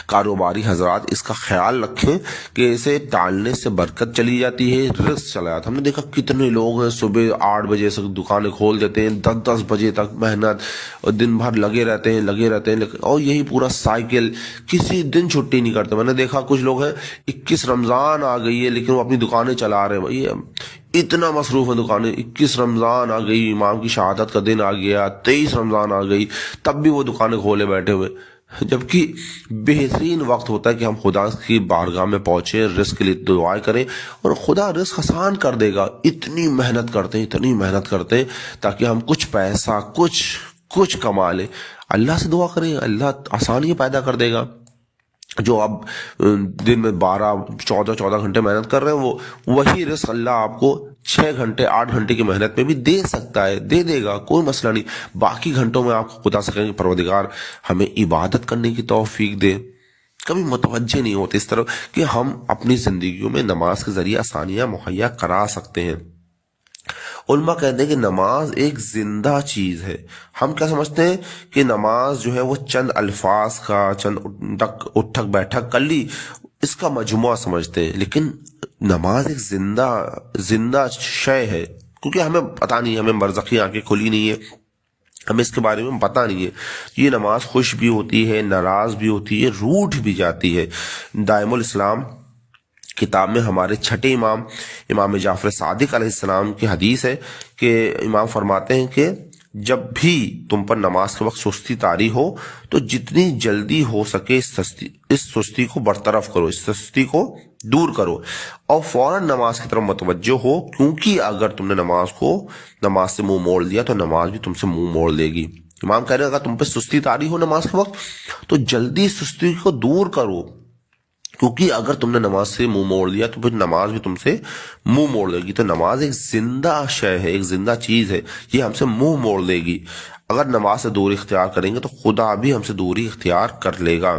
کاروباری حضرات اس کا خیال رکھیں کہ اسے ٹالنے سے برکت چلی جاتی ہے, رزق چلا جاتا ہے. ہم نے دیکھا کتنے لوگ ہیں صبح 8 بجے سے دکانیں کھول دیتے ہیں, 10 بجے تک محنت, اور دن بھر لگے رہتے ہیں, اور یہی پورا سائیکل, کسی دن چھٹی نہیں کرتے. میں نے دیکھا کچھ لوگ ہیں 21 رمضان آ گئی ہے لیکن وہ اپنی دکانیں چلا رہے ہیں, بھائی اتنا مصروف ہے دکانیں. 21 رمضان آ گئی, امام کی شہادت کا دن آ گیا, 23 رمضان آ گئی, تب بھی وہ دکانیں کھولے بیٹھے ہوئے. جبکہ بہترین وقت ہوتا ہے کہ ہم خدا کی بارگاہ میں پہنچے, رزق کے لیے دعائیں کریں, اور خدا رزق آسان کر دے گا. اتنی محنت کرتے ہیں تاکہ ہم کچھ پیسہ کچھ کما لیں. اللہ سے دعا کریں, اللہ آسانی پیدا کر دے گا. جو اب دن میں 12-14 گھنٹے محنت کر رہے ہیں, وہی رزق اللہ آپ کو 6 گھنٹے 8 گھنٹے کی محنت میں بھی دے سکتا ہے, دے دے گا, کوئی مسئلہ نہیں. باقی گھنٹوں میں آپ خدا سے کہیں کہ پروردگار ہمیں عبادت کرنے کی توفیق دے. کبھی متوجہ نہیں ہوتے اس طرح کہ ہم اپنی زندگیوں میں نماز کے ذریعے آسانیاں مہیا کرا سکتے ہیں. علماء کہتے ہیں کہ نماز ایک زندہ چیز ہے. ہم کیا سمجھتے ہیں کہ نماز جو ہے وہ چند الفاظ کا, چند اٹھک بیٹھک کر لی, اس کا مجموعہ سمجھتے ہیں, لیکن نماز ایک زندہ شے ہے. کیونکہ ہمیں پتہ نہیں, ہمیں برزخی آنکھیں کھلی نہیں ہے, ہمیں اس کے بارے میں پتہ نہیں ہے. یہ نماز خوش بھی ہوتی ہے, ناراض بھی ہوتی ہے, روٹھ بھی جاتی ہے. دائم الاسلام کتاب میں ہمارے چھٹے امام جعفر صادق علیہ السلام کی حدیث ہے کہ امام فرماتے ہیں کہ جب بھی تم پر نماز کے وقت سستی طاری ہو تو جتنی جلدی ہو سکے اس سستی کو برطرف کرو, اس سستی کو دور کرو اور فوراً نماز کی طرف متوجہ ہو، کیونکہ اگر تم نے نماز سے منہ موڑ لیا تو نماز بھی تم سے منہ موڑ لے گی۔ امام کہہ رہے ہیں اگر تم پہ سستی طاری ہو نماز کے وقت تو جلدی سستی کو دور کرو، کیونکہ اگر تم نے نماز سے منہ موڑ لیا تو پھر نماز بھی تم سے منہ موڑ لے گی۔ تو نماز ایک زندہ شے ہے، ایک زندہ چیز ہے، یہ ہم سے منہ موڑ لے گی۔ اگر نماز سے دوری اختیار کریں گے تو خدا بھی ہم سے دوری اختیار کر لے گا۔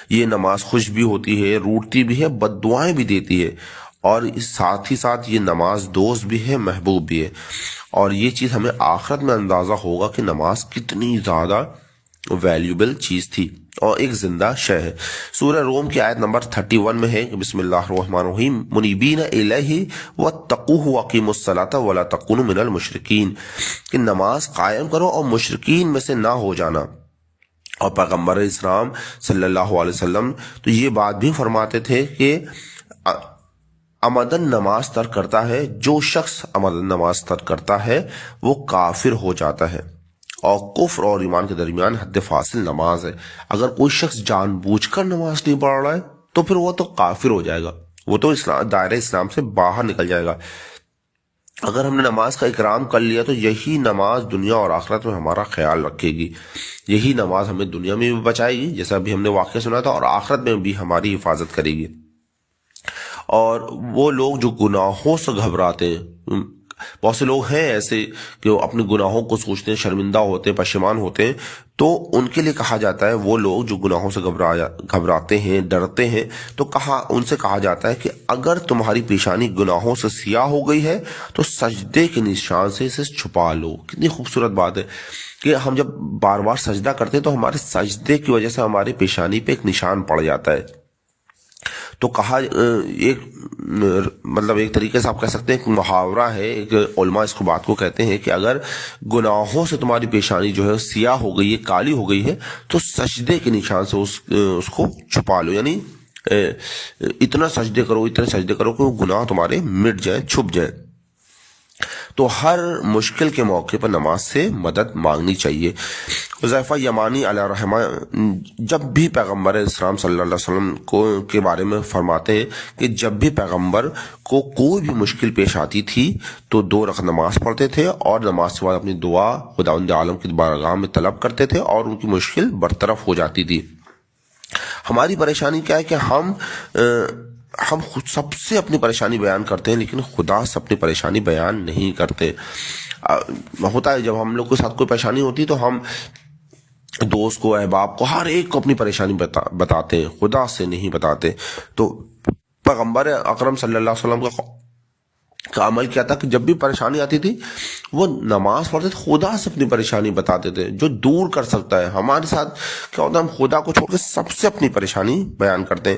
یہ نماز خوش بھی ہوتی ہے، روٹتی بھی ہے، بد دعائیں بھی دیتی ہے، اور ساتھ ہی ساتھ یہ نماز دوست بھی ہے، محبوب بھی ہے۔ اور یہ چیز ہمیں آخرت میں اندازہ ہوگا کہ نماز کتنی زیادہ ویلیوبل چیز تھی اور ایک زندہ شے ہے۔ سورہ روم کی آیت نمبر 31 میں ہے کہ بسم اللہ الرحمن الرحیم منیبین الیہ واتقوہ واقیموا الصلاۃ ولا تکونوا من المشرکین، کہ نماز قائم کرو اور مشرکین میں سے نہ ہو جانا۔ اور پیغمبر اسلام صلی اللہ علیہ وسلم تو یہ بات بھی فرماتے تھے کہ عمدن نماز ترک کرتا ہے، جو شخص عمدن نماز ترک کرتا ہے وہ کافر ہو جاتا ہے، اور کفر اور ایمان کے درمیان حد فاصل نماز ہے۔ اگر کوئی شخص جان بوجھ کر نماز نہیں پڑھ رہا ہے تو پھر وہ تو کافر ہو جائے گا، وہ تو دائرہ اسلام سے باہر نکل جائے گا۔ اگر ہم نے نماز کا اکرام کر لیا تو یہی نماز دنیا اور آخرت میں ہمارا خیال رکھے گی، یہی نماز ہمیں دنیا میں بھی بچائے گی جیسا ابھی ہم نے واقعہ سنا تھا، اور آخرت میں بھی ہماری حفاظت کرے گی۔ اور وہ لوگ جو گناہوں سے گھبراتے ہیں، بہت سے لوگ ہیں ایسے کہ وہ اپنے گناہوں کو سوچتے ہیں، شرمندہ ہوتے ہیں، پشیمان ہوتے ہیں، تو ان کے لیے کہا جاتا ہے، وہ لوگ جو گناہوں سے گھبراتے ہیں، ڈرتے ہیں، تو ان سے کہا جاتا ہے کہ اگر تمہاری پیشانی گناہوں سے سیاہ ہو گئی ہے تو سجدے کے نشان سے اسے چھپا لو۔ کتنی خوبصورت بات ہے کہ ہم جب بار بار سجدہ کرتے ہیں تو ہمارے سجدے کی وجہ سے ہماری پیشانی پہ ایک نشان پڑ جاتا ہے۔ تو کہا ایک طریقے سے آپ کہہ سکتے ہیں کہ محاورہ ہے، ایک علماء اس کو بات کو کہتے ہیں کہ اگر گناہوں سے تمہاری پیشانی جو ہے سیاہ ہو گئی ہے، کالی ہو گئی ہے، تو سجدے کے نشان سے اس کو چھپا لو، یعنی اتنے سجدے کرو کہ وہ گناہ تمہارے مٹ جائیں، چھپ جائیں۔ تو ہر مشکل کے موقع پر نماز سے مدد مانگنی چاہیے۔ حذیفہ یمانی علیہ الرحمہ جب بھی پیغمبر اسلام صلی اللہ علیہ وسلم کے بارے میں فرماتے ہیں کہ جب بھی پیغمبر کو کوئی بھی مشکل پیش آتی تھی تو 2 رکعت نماز پڑھتے تھے، اور نماز کے بعد اپنی دعا خداوند عالم کی بارگاہ میں طلب کرتے تھے، اور ان کی مشکل برطرف ہو جاتی تھی۔ ہماری پریشانی کیا ہے کہ ہم خود سب سے اپنی پریشانی بیان کرتے ہیں، لیکن خدا سے اپنی پریشانی بیان نہیں کرتے۔ ہوتا ہے جب ہم لوگ کے ساتھ کوئی پریشانی ہوتی تو ہم دوست کو، احباب کو، ہر ایک کو اپنی پریشانی بتاتے ہیں، خدا سے نہیں بتاتے۔ تو پیغمبر اکرم صلی اللہ علیہ وسلم کا عمل کیا تھا کہ جب بھی پریشانی آتی تھی وہ نماز پڑھتے تھے، خدا سے اپنی پریشانی بتاتے تھے، جو دور کر سکتا ہے۔ ہمارے ساتھ کیا ہوتا ہے، ہم خدا کو چھوڑ کے سب سے اپنی پریشانی بیان کرتے ہیں۔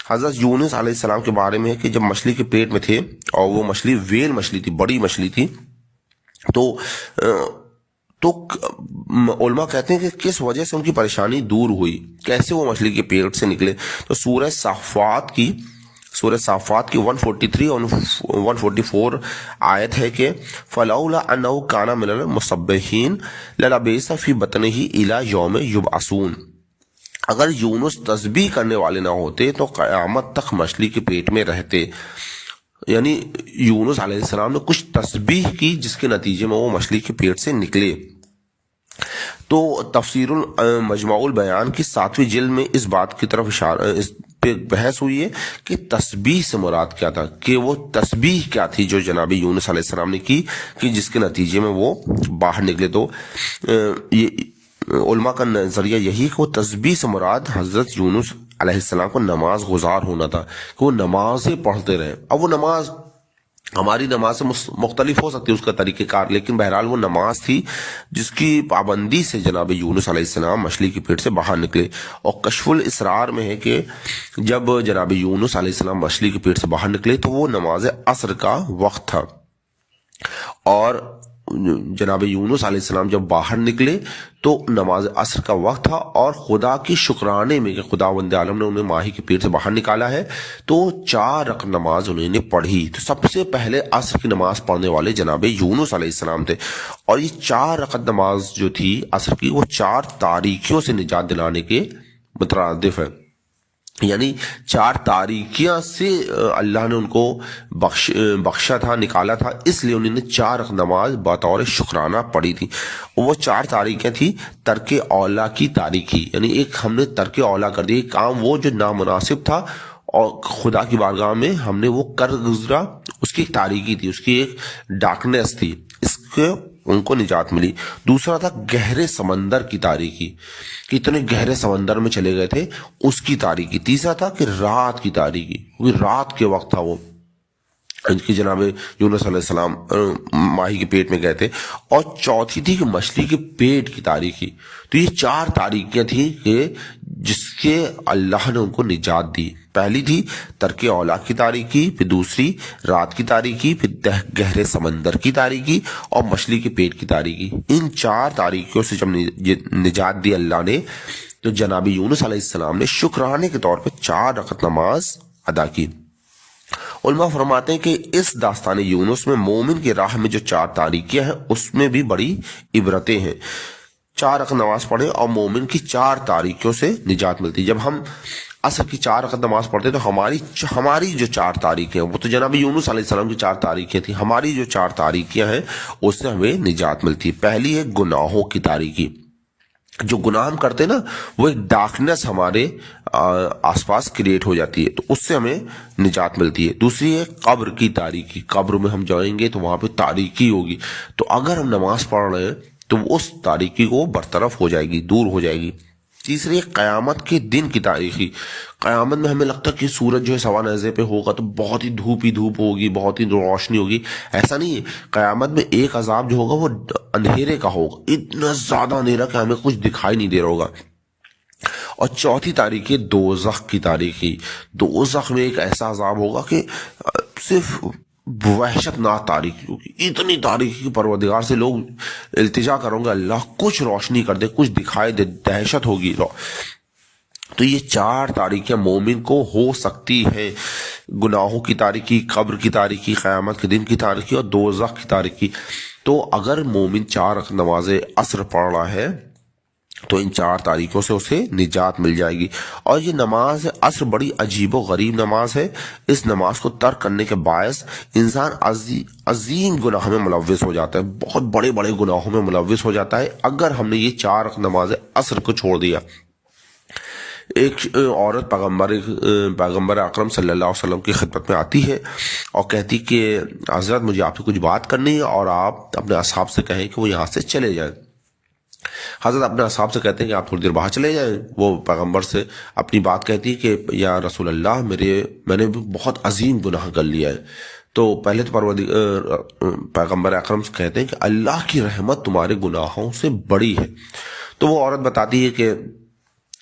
حضرت یونس علیہ السلام کے بارے میں ہے کہ جب مچھلی کے پیٹ میں تھے، اور وہ مچھلی ویل مچھلی تھی، بڑی مچھلی تھی، تو علماء کہتے ہیں کہ کس وجہ سے ان کی پریشانی دور ہوئی، کیسے وہ مچھلی کے پیٹ سے نکلے۔ تو سورہ صافات کی 143 اور 144 آیت ہے کہ فلولا انہ کان من المسبحین للبث فی بطنہ الی یوم یبعثون، اگر یونس تسبیح کرنے والے نہ ہوتے تو قیامت تک مچھلی کے پیٹ میں رہتے۔ یعنی یونس علیہ السلام نے کچھ تسبیح کی جس کے نتیجے میں وہ مچھلی کے پیٹ سے نکلے۔ تو تفسیر مجموع البیان کی 7ویں جلد میں اس بات کی طرف اس پہ بحث ہوئی ہے کہ تسبیح سے مراد کیا تھا، کہ وہ تسبیح کیا تھی جو جناب یونس علیہ السلام نے کی کہ جس کے نتیجے میں وہ باہر نکلے۔ تو یہ علماء کا نظریہ یہی کہ وہ تسبیح سے مراد حضرت یونس علیہ السلام کو نماز گزار ہونا تھا، کہ وہ نمازیں پڑھتے رہے۔ اب وہ نماز ہماری نماز سے مختلف ہو سکتی ہے اس کا طریقہ کار، لیکن بہرحال وہ نماز تھی جس کی پابندی سے جناب یونس علیہ السلام مچھلی کی پیٹ سے باہر نکلے۔ اور کشف الاسرار میں ہے کہ جب جناب یونس علیہ السلام مچھلی کی پیٹ سے باہر نکلے تو وہ نماز عصر کا وقت تھا، اور جناب یونس علیہ السلام جب باہر نکلے تو نماز عصر کا وقت تھا، اور خدا کی شکرانے میں کہ خداوند عالم نے انہیں ماہی کے پیٹ سے باہر نکالا ہے، تو 4 رکعت نماز انہوں نے پڑھی۔ تو سب سے پہلے عصر کی نماز پڑھنے والے جناب یونس علیہ السلام تھے، اور یہ 4 رکعت نماز جو تھی عصر کی، وہ 4 تاریکیوں سے نجات دلانے کے مترادف ہے۔ یعنی 4 تاریکیاں سے اللہ نے ان کو بخشا تھا، نکالا تھا، اس لیے انہوں نے 4 رکعت نماز بطور شکرانہ پڑھی تھی۔ وہ 4 تاریکیاں تھیں: ترک اولا کی تاریکی، یعنی ایک ہم نے ترک اولا کر دیا، ایک کام وہ جو نامناسب تھا اور خدا کی بارگاہ میں ہم نے وہ کر گزرا، اس کی ایک تاریکی تھی، اس کی ایک ڈارکنیس تھی، اس کے ان کو نجات ملی۔ دوسرا تھا گہرے سمندر کی تاریکی، کہ اتنے گہرے سمندر میں چلے گئے تھے، اس کی تاریکی۔ تیسرا تھا کہ رات کی تاریکی، کیونکہ رات کے وقت تھا وہ کہ جناب یونس علیہ السلام ماہی کے پیٹ میں گئے تھے۔ اور چوتھی تھی کہ مچھلی کے پیٹ کی تاریکی۔ تو یہ 4 تاریکیاں تھیں کہ جس کے اللہ نے ان کو نجات دی۔ پہلی تھی ترک اولا کی تاریکی، پھر دوسری رات کی تاریکی، پھر گہرے سمندر کی تاریکی، اور مچھلی کے پیٹ کی تاریکی۔ ان 4 تاریکیوں سے جب نجات دی اللہ نے، تو جناب یونس علیہ السلام نے شکرانے کے طور پہ 4 رکعت نماز ادا کی۔ علماء فرماتے ہیں کہ اس داستان یونس میں مومن کی راہ میں جو 4 تاریکیاں ہیں اس میں بھی بڑی عبرتیں ہیں۔ 4 رکعت نماز پڑھیں اور مومن کی 4 تاریکیوں سے نجات ملتی۔ جب ہم عصر کی 4 رکعت نماز پڑھتے تو ہماری جو 4 تاریکیں ہیں، وہ تو جناب یونس علیہ السلام کی 4 تاریکیں تھیں، ہماری جو 4 تاریکیاں ہیں اس سے ہمیں نجات ملتی ہے۔ پہلی ہے گناہوں کی تاریکی، جو گناہ ہم کرتے نا، وہ ایک ڈارکنیس ہمارے آس پاس کریٹ ہو جاتی ہے، تو اس سے ہمیں نجات ملتی ہے۔ دوسری ہے قبر کی تاریکی، قبر میں ہم جائیں گے تو وہاں پہ تاریکی ہوگی، تو اگر ہم نماز پڑھ رہے ہیں تو اس تاریکی کو برطرف ہو جائے گی، دور ہو جائے گی۔ تیسری ہے قیامت کے دن کی تاریکی۔ قیامت میں ہمیں لگتا ہے کہ سورج جو ہے سوا نیزے پہ ہوگا تو بہت ہی دھوپ ہوگی، بہت ہی روشنی ہوگی، ایسا نہیں ہے۔ قیامت میں ایک عذاب جو ہوگا وہ اندھیرے کا ہوگا، اتنا زیادہ اندھیرا کہ ہمیں کچھ دکھائی نہیں دے رہا ہوگا۔ اور چوتھی تاریخی دوزخ کی تاریخی۔ دوزخ میں ایک ایسا عذاب ہوگا کہ صرف وحشت ناک تاریخی ہوگی، اتنی تاریخی پروردگار سے لوگ التجا کروں گے اللہ کچھ روشنی کر دے، کچھ دکھائے دے، دہشت ہوگی۔ تو یہ 4 تاریکیاں مومن کو ہو سکتی ہیں: گناہوں کی تاریکی، قبر کی تاریکی، قیامت کے دن کی تاریکی اور دوزخ کی تاریکی۔ تو اگر مومن 4 رکعت نماز عصر پڑھ رہا ہے تو ان 4 تاریکوں سے اسے نجات مل جائے گی۔ اور یہ نماز عصر بڑی عجیب و غریب نماز ہے۔ اس نماز کو ترک کرنے کے باعث انسان عظیم گناہ میں ملوث ہو جاتا ہے، بہت بڑے بڑے گناہوں میں ملوث ہو جاتا ہے اگر ہم نے یہ 4 رکعت نماز عصر کو چھوڑ دیا۔ ایک عورت پیغمبر اکرم صلی اللہ علیہ وسلم کی خدمت میں آتی ہے اور کہتی کہ حضرت مجھے آپ سے کچھ بات کرنی ہے اور آپ اپنے اصحاب سے کہیں کہ وہ یہاں سے چلے جائیں۔ حضرت اپنے اصحاب سے کہتے ہیں کہ آپ تھوڑی دیر باہر چلے جائیں۔ وہ پیغمبر سے اپنی بات کہتی کہ یا رسول اللہ میں نے بہت عظیم گناہ کر لیا ہے۔ تو پہلے تو پیغمبر اکرم سے کہتے ہیں کہ اللہ کی رحمت تمہارے گناہوں سے بڑی ہے۔ تو وہ عورت بتاتی ہے کہ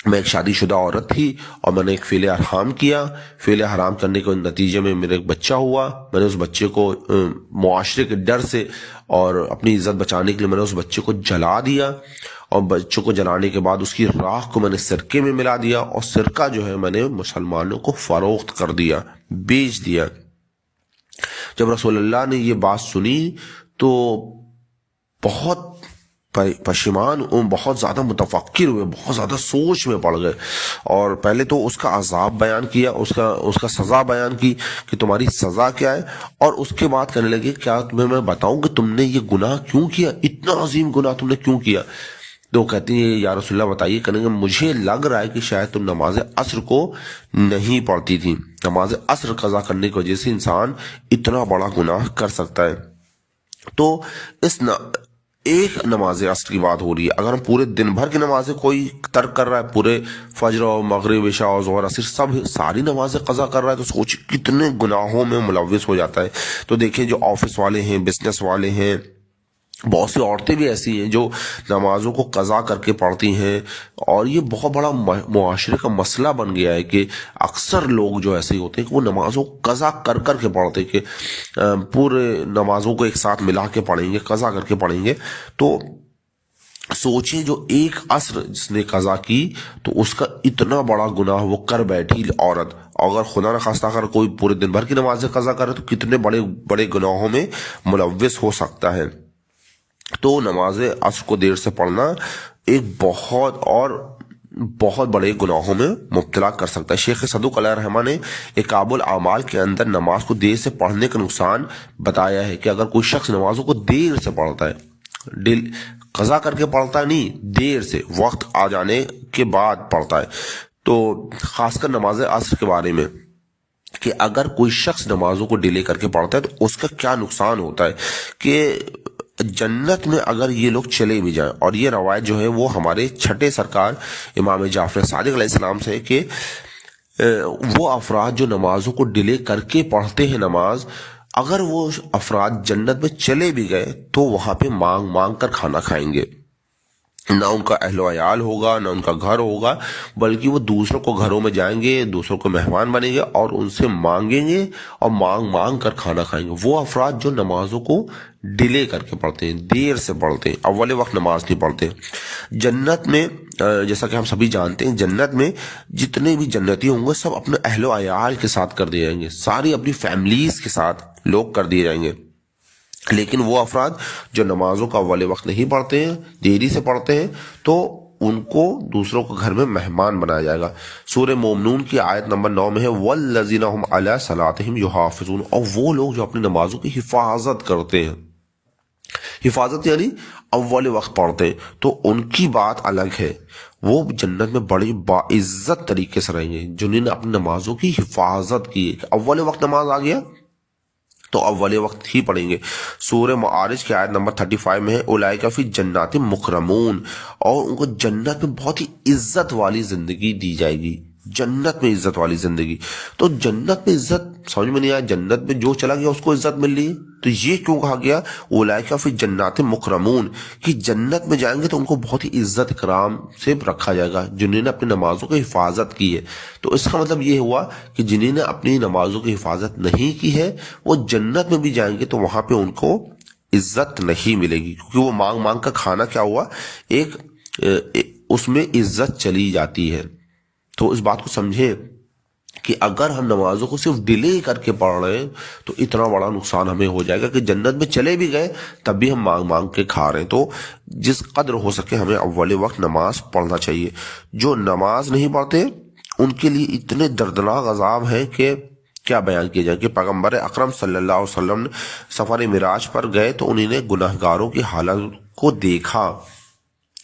میں ایک شادی شدہ عورت تھی اور میں نے ایک فعل حرام کیا، فعل حرام کرنے کے نتیجے میں میرا ایک بچہ ہوا، میں نے اس بچے کو معاشرے کے ڈر سے اور اپنی عزت بچانے کے لیے میں نے اس بچے کو جلا دیا، اور بچوں کو جلانے کے بعد اس کی راکھ کو میں نے سرکے میں ملا دیا، اور سرکہ جو ہے میں نے مسلمانوں کو فروخت کر دیا، بیچ دیا۔ جب رسول اللہ نے یہ بات سنی تو بہت پشیمان، بہت زیادہ متفکر ہوئے، بہت زیادہ سوچ میں پڑ گئے، اور پہلے تو اس کا عذاب بیان کیا، اس کا سزا بیان کی کہ تمہاری سزا کیا ہے، اور اس کے بعد کہنے لگے کیا تمہیں میں بتاؤں کہ تم نے یہ گناہ کیوں کیا، اتنا عظیم گناہ تم نے کیوں کیا؟ تو کہتی ہیں یا رسول اللہ بتائیے، کہنے گے مجھے لگ رہا ہے کہ شاید تم نماز عصر کو نہیں پڑھتی تھی، نماز عصر قضا کرنے کی وجہ سے انسان اتنا بڑا گناہ کر سکتا ہے۔ تو ایک نماز عصر کی بات ہو رہی ہے، اگر ہم پورے دن بھر کی نمازیں کوئی ترک کر رہا ہے، پورے فجر اور مغرب عشاء اور ظہر عصر ساری نمازیں قضا کر رہا ہے، تو سوچ کتنے گناہوں میں ملوث ہو جاتا ہے۔ تو دیکھیں جو آفس والے ہیں، بزنس والے ہیں، بہت سی عورتیں بھی ایسی ہیں جو نمازوں کو قضا کر کے پڑھتی ہیں، اور یہ بہت بڑا معاشرے کا مسئلہ بن گیا ہے کہ اکثر لوگ جو ایسے ہوتے ہیں کہ وہ نمازوں کو قضا کر کے پڑھتے، کہ پورے نمازوں کو ایک ساتھ ملا کے پڑھیں گے، قضا کر کے پڑھیں گے۔ تو سوچیں جو ایک عصر جس نے قضا کی تو اس کا اتنا بڑا گناہ وہ کر بیٹھی عورت، اگر خدا نخواستہ اگر کوئی پورے دن بھر کی نمازیں قضا کرے تو کتنے بڑے بڑے گناہوں میں ملوث ہو سکتا ہے۔ تو نماز عصر کو دیر سے پڑھنا ایک بہت، اور بہت بڑے گناہوں میں مبتلا کر سکتا ہے۔ شیخ صدوق علیہ الرحمہ نے اقاب الاعمال کے اندر نماز کو دیر سے پڑھنے کا نقصان بتایا ہے کہ اگر کوئی شخص نمازوں کو دیر سے پڑھتا ہے، قضا کر کے پڑھتا نہیں، دیر سے وقت آ جانے کے بعد پڑھتا ہے، تو خاص کر نماز عصر کے بارے میں کہ اگر کوئی شخص نمازوں کو ڈیلے کر کے پڑھتا ہے تو اس کا کیا نقصان ہوتا ہے کہ جنت میں اگر یہ لوگ چلے بھی جائیں، اور یہ روایت جو ہے وہ ہمارے چھٹے سرکار امام جعفر صادق علیہ السلام سے ہے کہ وہ افراد جو نمازوں کو ڈیلے کر کے پڑھتے ہیں نماز، اگر وہ افراد جنت میں چلے بھی گئے تو وہاں پہ مانگ مانگ کر کھانا کھائیں گے، نہ ان کا اہل و عیال ہوگا، نہ ان کا گھر ہوگا، بلکہ وہ دوسروں کو گھروں میں جائیں گے، دوسروں کو مہمان بنیں گے اور ان سے مانگیں گے اور مانگ مانگ کر کھانا کھائیں گے۔ وہ افراد جو نمازوں کو ڈیلے کر کے پڑھتے ہیں، دیر سے پڑھتے ہیں، اول وقت نماز نہیں پڑھتے، جنت میں جیسا کہ ہم سبھی جانتے ہیں جنت میں جتنے بھی جنتی ہوں گے سب اپنے اہل و عیال کے ساتھ کر دیے جائیں گے، ساری اپنی فیملیز کے ساتھ لوگ کر دیے جائیں گے۔ لیکن وہ افراد جو نمازوں کا اول وقت نہیں پڑھتے ہیں، دیری سے پڑھتے ہیں، تو ان کو دوسروں کو گھر میں مہمان بنایا جائے گا۔ سورہ مومنون کی آیت نمبر 9 میں ہے وَالَّذِينَ هُمْ عَلَىٰ صَلَاتِهِمْ يُحَافِظُونَ، اور وہ لوگ جو اپنی نمازوں کی حفاظت کرتے ہیں، حفاظت یعنی اول وقت پڑھتے ہیں، تو ان کی بات الگ ہے، وہ جنت میں بڑی باعزت طریقے سے رہیں گے جنہوں نے اپنی نمازوں کی حفاظت کی ہے کہ اول وقت نماز آ گیا تو اول وقت ہی پڑھیں گے۔ سورہ معارج کی آیت نمبر 35 میں ہے اولئک فی جنات مکرمون، اور ان کو جنت میں بہت ہی عزت والی زندگی دی جائے گی، جنت میں عزت والی زندگی۔ تو جنت میں عزت سمجھ میں نہیں آیا، جنت میں جو چلا گیا اس کو عزت مل رہی ہے، تو یہ کیوں کہا گیا اولئک فی جنات مکرمون کہ جنت میں جائیں گے تو ان کو بہت ہی عزت اکرام سے رکھا جائے گا جنہوں نے اپنی نمازوں کی حفاظت کی ہے۔ تو اس کا مطلب یہ ہوا کہ جنہوں نے اپنی نمازوں کی حفاظت نہیں کی ہے وہ جنت میں بھی جائیں گے تو وہاں پہ ان کو عزت نہیں ملے گی، کیونکہ وہ مانگ مانگ کا کھانا کیا ہوا، ایک اس میں عزت چلی جاتی ہے۔ تو اس بات کو سمجھیں کہ اگر ہم نمازوں کو صرف ڈیلے کر کے پڑھ رہے ہیں تو اتنا بڑا نقصان ہمیں ہو جائے گا کہ جنت میں چلے بھی گئے تب بھی ہم مانگ مانگ کے کھا رہے ہیں۔ تو جس قدر ہو سکے ہمیں اول وقت نماز پڑھنا چاہیے۔ جو نماز نہیں پڑھتے ان کے لیے اتنے دردناک عذاب ہیں کہ کیا بیان کیا جائے کہ پیغمبر اکرم صلی اللہ علیہ وسلم سفر معراج پر گئے تو انہوں نے گناہگاروں کی حالت کو دیکھا۔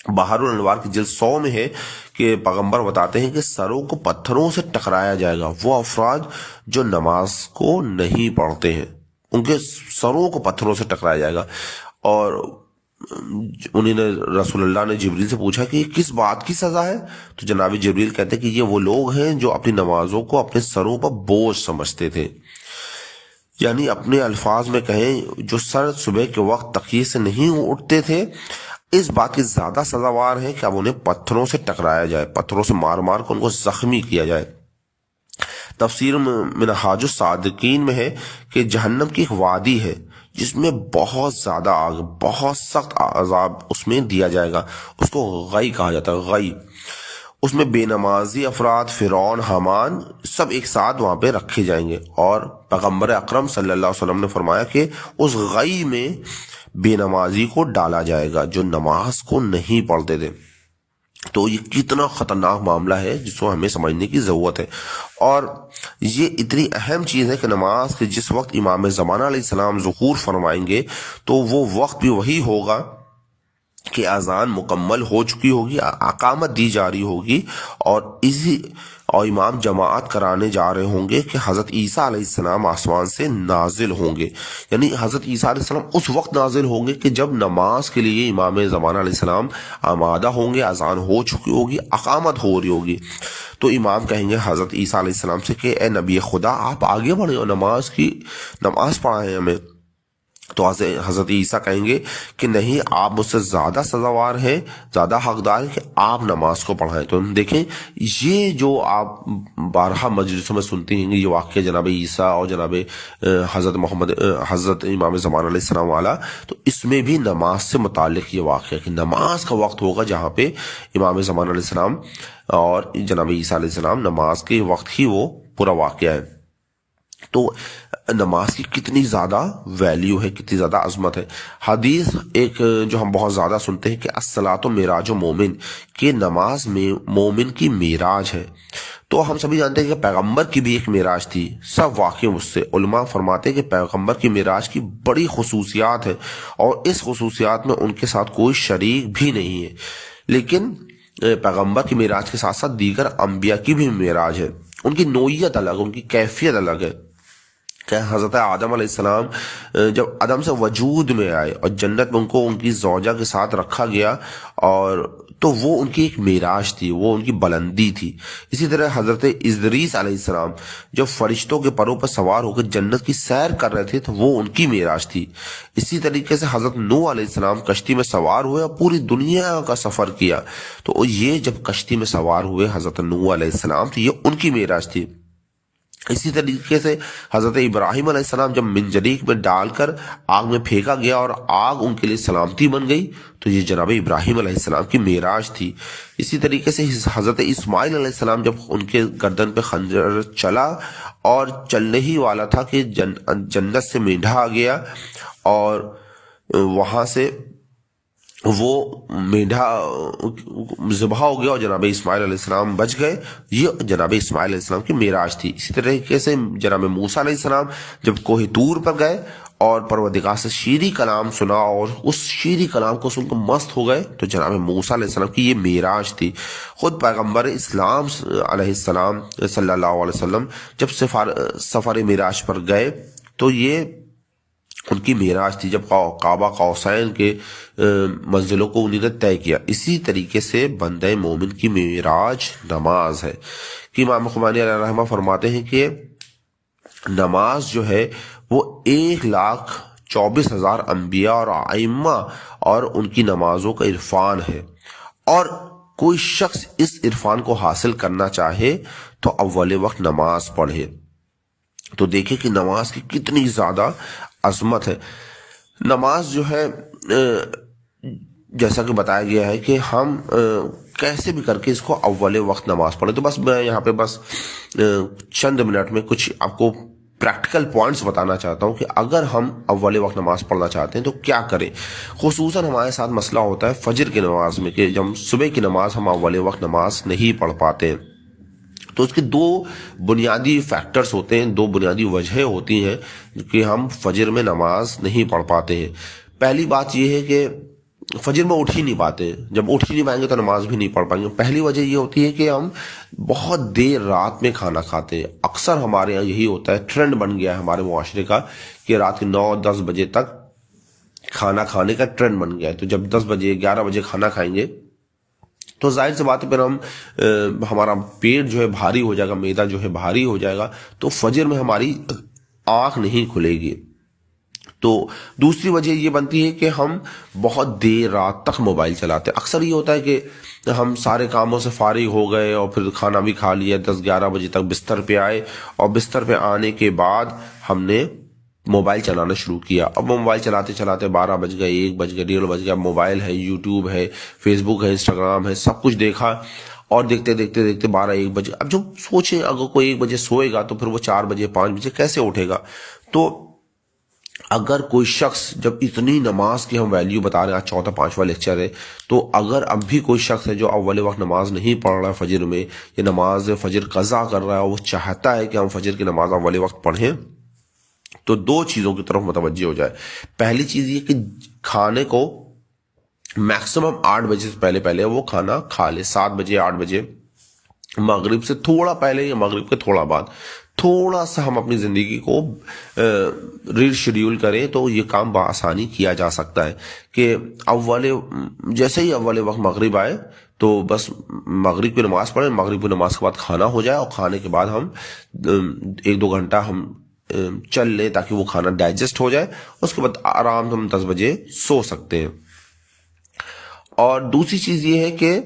بہار الانوار کی جلد 100 میں ہے کہ پیغمبر بتاتے ہیں کہ سروں کو پتھروں سے ٹکرایا جائے گا، وہ افراد جو نماز کو نہیں پڑھتے ہیں ان کے سروں کو پتھروں سے ٹکرایا جائے گا۔ اور انہوں نے رسول اللہ نے جبریل سے پوچھا کہ کس بات کی سزا ہے، تو جناب جبریل کہتے ہیں کہ یہ وہ لوگ ہیں جو اپنی نمازوں کو اپنے سروں پر بوجھ سمجھتے تھے، یعنی اپنے الفاظ میں کہیں جو سر صبح کے وقت تکیے سے نہیں اٹھتے تھے، اس بات کی زیادہ سزاوار ہے کہ اب انہیں پتھروں سے ٹکرایا جائے، پتھروں سے مار مار کر ان کو زخمی کیا جائے۔ تفسیر منہاج الصادقین میں ہے کہ جہنم کی ایک وادی ہے جس میں بہت زیادہ آگ، بہت سخت عذاب اس میں دیا جائے گا، اس کو غی کہا جاتا ہے، غی۔ اس میں بے نمازی افراد، فرعون، حامان سب ایک ساتھ وہاں پہ رکھے جائیں گے، اور پیغمبر اکرم صلی اللہ علیہ وسلم نے فرمایا کہ اس غی میں بے نمازی کو ڈالا جائے گا جو نماز کو نہیں پڑھتے تھے۔ تو یہ کتنا خطرناک معاملہ ہے جس کو ہمیں سمجھنے کی ضرورت ہے، اور یہ اتنی اہم چیز ہے کہ نماز کے جس وقت امام زمانہ علیہ السلام ظہور فرمائیں گے تو وہ وقت بھی وہی ہوگا کہ اذان مکمل ہو چکی ہوگی، اقامت دی جا رہی ہوگی، اور امام جماعت کرانے جا رہے ہوں گے کہ حضرت عیسیٰ علیہ السلام آسمان سے نازل ہوں گے، یعنی حضرت عیسیٰ علیہ السلام اس وقت نازل ہوں گے کہ جب نماز کے لیے امام زمانہ علیہ السلام آمادہ ہوں گے، اذان ہو چکی ہوگی، اقامت ہو رہی ہوگی۔ تو امام کہیں گے حضرت عیسیٰ علیہ السلام سے کہ اے نبی خدا آپ آگے بڑھیں اور نماز پڑھائیں ہمیں۔ تو حضرت عیسیٰ کہیں گے کہ نہیں، آپ مجھ سے زیادہ سزاوار ہیں، زیادہ حقدار ہیں کہ آپ نماز کو پڑھائیں۔ تو ہم دیکھیں یہ جو آپ بارہا مجلسوں میں سنتے ہیں یہ واقعہ جناب عیسیٰ اور جناب حضرت امام زمان علیہ السلام والا، تو اس میں بھی نماز سے متعلق یہ واقعہ کہ نماز کا وقت ہوگا جہاں پہ امام زمان علیہ السلام اور جناب عیسیٰ علیہ السلام نماز کے وقت ہی وہ پورا واقعہ ہے تو نماز کی کتنی زیادہ ویلیو ہے، کتنی زیادہ عظمت ہے۔ حدیث ایک جو ہم بہت زیادہ سنتے ہیں کہ الصلاۃ معراج مومن، کہ نماز میں مومن کی معراج ہے۔ تو ہم سبھی جانتے ہیں کہ پیغمبر کی بھی ایک معراج تھی، سب واقف اس سے۔ علماء فرماتے ہیں کہ پیغمبر کی معراج کی بڑی خصوصیات ہے، اور اس خصوصیات میں ان کے ساتھ کوئی شریک بھی نہیں ہے۔ لیکن پیغمبر کی معراج کے ساتھ ساتھ دیگر انبیاء کی بھی معراج ہے، ان کی نوعیت الگ، ان کی کیفیت الگ ہے۔ کہ حضرت آدم علیہ السلام جب عدم سے وجود میں آئے اور جنت میں ان کو ان کی زوجہ کے ساتھ رکھا گیا، اور تو وہ ان کی ایک معراج تھی، وہ ان کی بلندی تھی۔ اسی طرح حضرت ادریس علیہ السلام جب فرشتوں کے پروں پر سوار ہو کر جنت کی سیر کر رہے تھے تو وہ ان کی معراج تھی۔ اسی طریقے سے حضرت نوح علیہ السلام کشتی میں سوار ہوئے اور پوری دنیا کا سفر کیا، تو یہ جب کشتی میں سوار ہوئے حضرت نوح علیہ السلام تو یہ ان کی معراج تھی۔ اسی طریقے سے حضرت ابراہیم علیہ السلام جب منجنیق میں ڈال کر آگ میں پھینکا گیا اور آگ ان کے لیے سلامتی بن گئی، تو یہ جناب ابراہیم علیہ السلام کی معراج تھی۔ اسی طریقے سے حضرت اسماعیل علیہ السلام جب ان کے گردن پہ خنجر چلا اور چلنے ہی والا تھا کہ جنت سے مینڈھا آ گیا، اور وہاں سے وہ مینڈھا ذبح ہو گیا اور جناب اسماعیل علیہ السلام بچ گئے، یہ جناب اسماعیل علیہ السلام کی معراج تھی۔ اسی طریقے سے جناب موسیٰ علیہ السلام جب کوہ طور پر گئے اور پروردگار سے شیریں کلام سنا اور اس شیریں کلام کو سن کر مست ہو گئے، تو جناب موسیٰ علیہ السلام کی یہ معراج تھی۔ خود پیغمبر اسلام علیہ السلام صلی اللہ علیہ وسلم جب سفر معراج پر گئے تو یہ ان کی معراج تھی، جب کعبہ قوسین کے منزلوں کو انہوں نے طے کیا۔ اسی طریقے سے بندہ مومن کی معراج نماز ہے، کہ امام خمینی علیہ رحمہ فرماتے ہیں کہ نماز جو ہے وہ 1,24,000 انبیاء اور ائمہ اور ان کی نمازوں کا عرفان ہے، اور کوئی شخص اس عرفان کو حاصل کرنا چاہے تو اول وقت نماز پڑھے۔ تو دیکھیں کہ نماز کی کتنی زیادہ عظمت ہے۔ نماز جو ہے جیسا کہ بتایا گیا ہے کہ ہم کیسے بھی کر کے اس کو اول وقت نماز پڑھیں۔ تو بس میں یہاں پہ بس چند منٹ میں کچھ آپ کو پریکٹیکل پوائنٹس بتانا چاہتا ہوں کہ اگر ہم اول وقت نماز پڑھنا چاہتے ہیں تو کیا کریں۔ خصوصاً ہمارے ساتھ مسئلہ ہوتا ہے فجر کی نماز میں، کہ جب صبح کی نماز ہم اول وقت نماز نہیں پڑھ پاتے ہیں۔ تو اس کے دو بنیادی فیکٹرز ہوتے ہیں، دو بنیادی وجہیں ہوتی ہیں کہ ہم فجر میں نماز نہیں پڑھ پاتے ہیں۔ پہلی بات یہ ہے کہ فجر میں اٹھ ہی نہیں پاتے، جب اٹھ ہی نہیں پائیں گے تو نماز بھی نہیں پڑھ پائیں گے۔ پہلی وجہ یہ ہوتی ہے کہ ہم بہت دیر رات میں کھانا کھاتے ہیں۔ اکثر ہمارے یہاں یہی ہوتا ہے، ٹرینڈ بن گیا ہے ہمارے معاشرے کا کہ رات کے 9-10 بجے تک کھانا کھانے کا ٹرینڈ بن گیا ہے۔ تو جب 10 بجے 11 بجے کھانا کھائیں گے تو ظاہر سی بات ہے پھر ہمارا پیٹ جو ہے بھاری ہو جائے گا، معدہ جو ہے بھاری ہو جائے گا، تو فجر میں ہماری آنکھ نہیں کھلے گی۔ تو دوسری وجہ یہ بنتی ہے کہ ہم بہت دیر رات تک موبائل چلاتے ہیں۔ اکثر یہ ہوتا ہے کہ ہم سارے کاموں سے فارغ ہو گئے اور پھر کھانا بھی کھا لیا، 10-11 بجے تک بستر پہ آئے، اور بستر پہ آنے کے بعد ہم نے موبائل چلانا شروع کیا۔ اب موبائل چلاتے چلاتے 12 بج گئے، 1 بج گئے، 1:30 بج گیا۔ موبائل ہے، یوٹیوب ہے، فیس بک ہے، انسٹاگرام ہے، سب کچھ دیکھا، اور دیکھتے دیکھتے دیکھتے 12-1 بجے۔ اب جو سوچیں اگر کوئی 1 بجے سوئے گا تو پھر وہ 4 بجے 5 بجے کیسے اٹھے گا؟ تو اگر کوئی شخص، جب اتنی نماز کی ہم ویلیو بتا رہے ہیں، آج 4واں-5واں لیکچر ہے، تو اگر اب بھی کوئی شخص ہے جو اول وقت نماز نہیں پڑھ رہا ہے فجر میں، یا نماز فجر قضا کر رہا ہے، وہ چاہتا ہے کہ ہم فجر کی نماز اول وقت پڑھیں، تو 2 چیزوں کی طرف متوجہ ہو جائے۔ پہلی چیز یہ کہ کھانے کو میکسیمم 8 بجے سے پہلے وہ کھانا کھا لے، 7 بجے 8 بجے، مغرب سے تھوڑا پہلے یا مغرب کے تھوڑا بعد، تھوڑا سا ہم اپنی زندگی کو ری شیڈیول کریں تو یہ کام بآسانی کیا جا سکتا ہے۔ کہ جیسے ہی اول وقت مغرب آئے تو بس مغرب کی نماز پڑھیں، مغرب کی نماز کے بعد کھانا ہو جائے، اور کھانے کے بعد ہم 1-2 گھنٹہ ہم چل لیں تاکہ وہ کھانا ڈائجسٹ ہو جائے، اس کے بعد آرام سے ہم 10 بجے سو سکتے ہیں۔ اور دوسری چیز یہ ہے کہ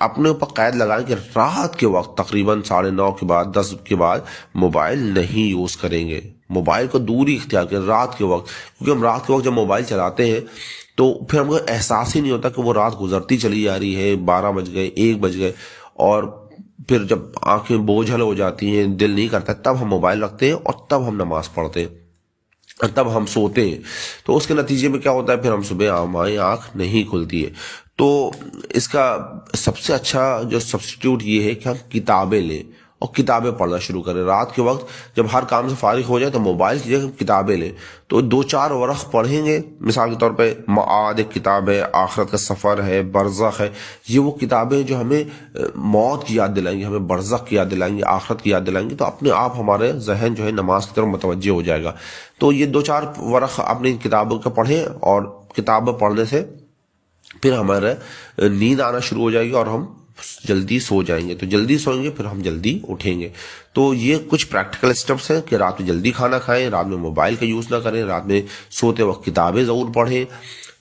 اپنے اوپر قید لگائیں کہ رات کے وقت تقریباً 9:30 کے بعد 10 کے بعد موبائل نہیں یوز کریں گے، موبائل کو دوری اختیار کریں رات کے وقت، کیونکہ ہم رات کے وقت جب موبائل چلاتے ہیں تو پھر ہم کو احساس ہی نہیں ہوتا کہ وہ رات گزرتی چلی جا رہی ہے، 12 بج گئے، 1 بج گئے، اور پھر جب آنکھیں بوجھل ہو جاتی ہیں، دل نہیں کرتا، تب ہم موبائل رکھتے ہیں اور تب ہم نماز پڑھتے ہیں اور تب ہم سوتے ہیں. تو اس کے نتیجے میں کیا ہوتا ہے، پھر ہم صبح ہماری آنکھ نہیں کھلتی ہے. تو اس کا سب سے اچھا جو سبسٹیٹیوٹ یہ ہے کہ ہم کتابیں لیں اور کتابیں پڑھنا شروع کریں. رات کے وقت جب ہر کام سے فارغ ہو جائے تو موبائل کی جگہ ہم کتابیں لیں. تو 2-4 ورق پڑھیں گے. مثال کے طور پہ معاد ایک کتاب ہے، آخرت کا سفر ہے، برزخ ہے. یہ وہ کتابیں جو ہمیں موت کی یاد دلائیں گی، ہمیں برزخ کی یاد دلائیں گی، آخرت کی یاد دلائیں گی. تو اپنے آپ ہمارے ذہن جو ہے نماز کی طرف متوجہ ہو جائے گا. تو یہ 2-4 ورق اپنی کتابوں کا پڑھیں اور کتاب پڑھنے سے پھر ہمارا نیند آنا شروع ہو جائے گی اور ہم جلدی سو جائیں گے. تو جلدی سوئیں گے پھر ہم جلدی اٹھیں گے. تو یہ کچھ پریکٹیکل سٹیپس ہیں کہ رات میں جلدی کھانا کھائیں، رات میں موبائل کا یوز نہ کریں، رات میں سوتے وقت کتابیں ضرور پڑھیں.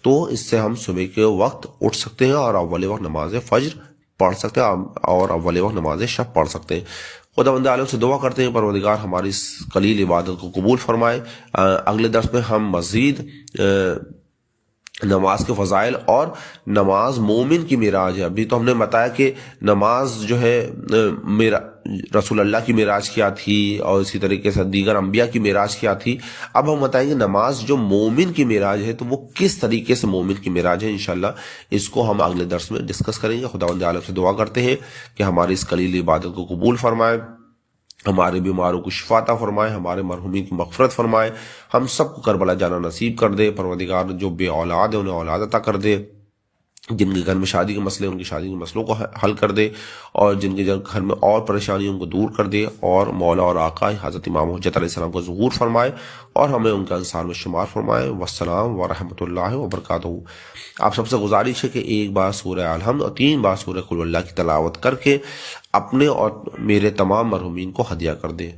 تو اس سے ہم صبح کے وقت اٹھ سکتے ہیں اور اول وقت نماز فجر پڑھ سکتے ہیں اور اول وقت نماز شب پڑھ سکتے ہیں. خداوند عالم سے دعا کرتے ہیں پروردگار ہماری اس قلیل عبادت کو قبول فرمائے. اگلے درس میں ہم مزید نماز کے فضائل اور نماز مومن کی معراج ہے. ابھی تو ہم نے بتایا کہ نماز جو ہے رسول اللہ کی معراج کیا تھی اور اسی طریقے سے دیگر انبیاء کی معراج کیا تھی. اب ہم بتائیں گے نماز جو مومن کی معراج ہے تو وہ کس طریقے سے مومن کی معراج ہے. انشاءاللہ اس کو ہم اگلے درس میں ڈسکس کریں گے. خداوند عالم سے دعا کرتے ہیں کہ ہماری اس قلیل عبادت کو قبول فرمائے، ہمارے بیماروں کو شفا عطا فرمائے، ہمارے مرحومین کی مغفرت فرمائے، ہم سب کو کربلا جانا نصیب کر دے. پروردگار جو بے اولاد ہیں انہیں اولاد عطا کر دے، جن کے گھر میں شادی کے مسئلے ان کی شادی کے مسئلوں کو حل کر دے، اور جن کے گھر میں اور پریشانیوں ان کو دور کر دے، اور مولا اور آقا حضرت امام حجت علیہ السلام کو ظہور فرمائے اور ہمیں ان کے انصار میں شمار فرمائے. والسلام ورحمۃ اللہ وبرکاتہ. آپ سب سے گزارش ہے کہ 1 بار سورہ الحمد اور 3 بار سورہ قل اللہ کی تلاوت کر کے اپنے اور میرے تمام مرحومین کو ہدیہ کر دیں.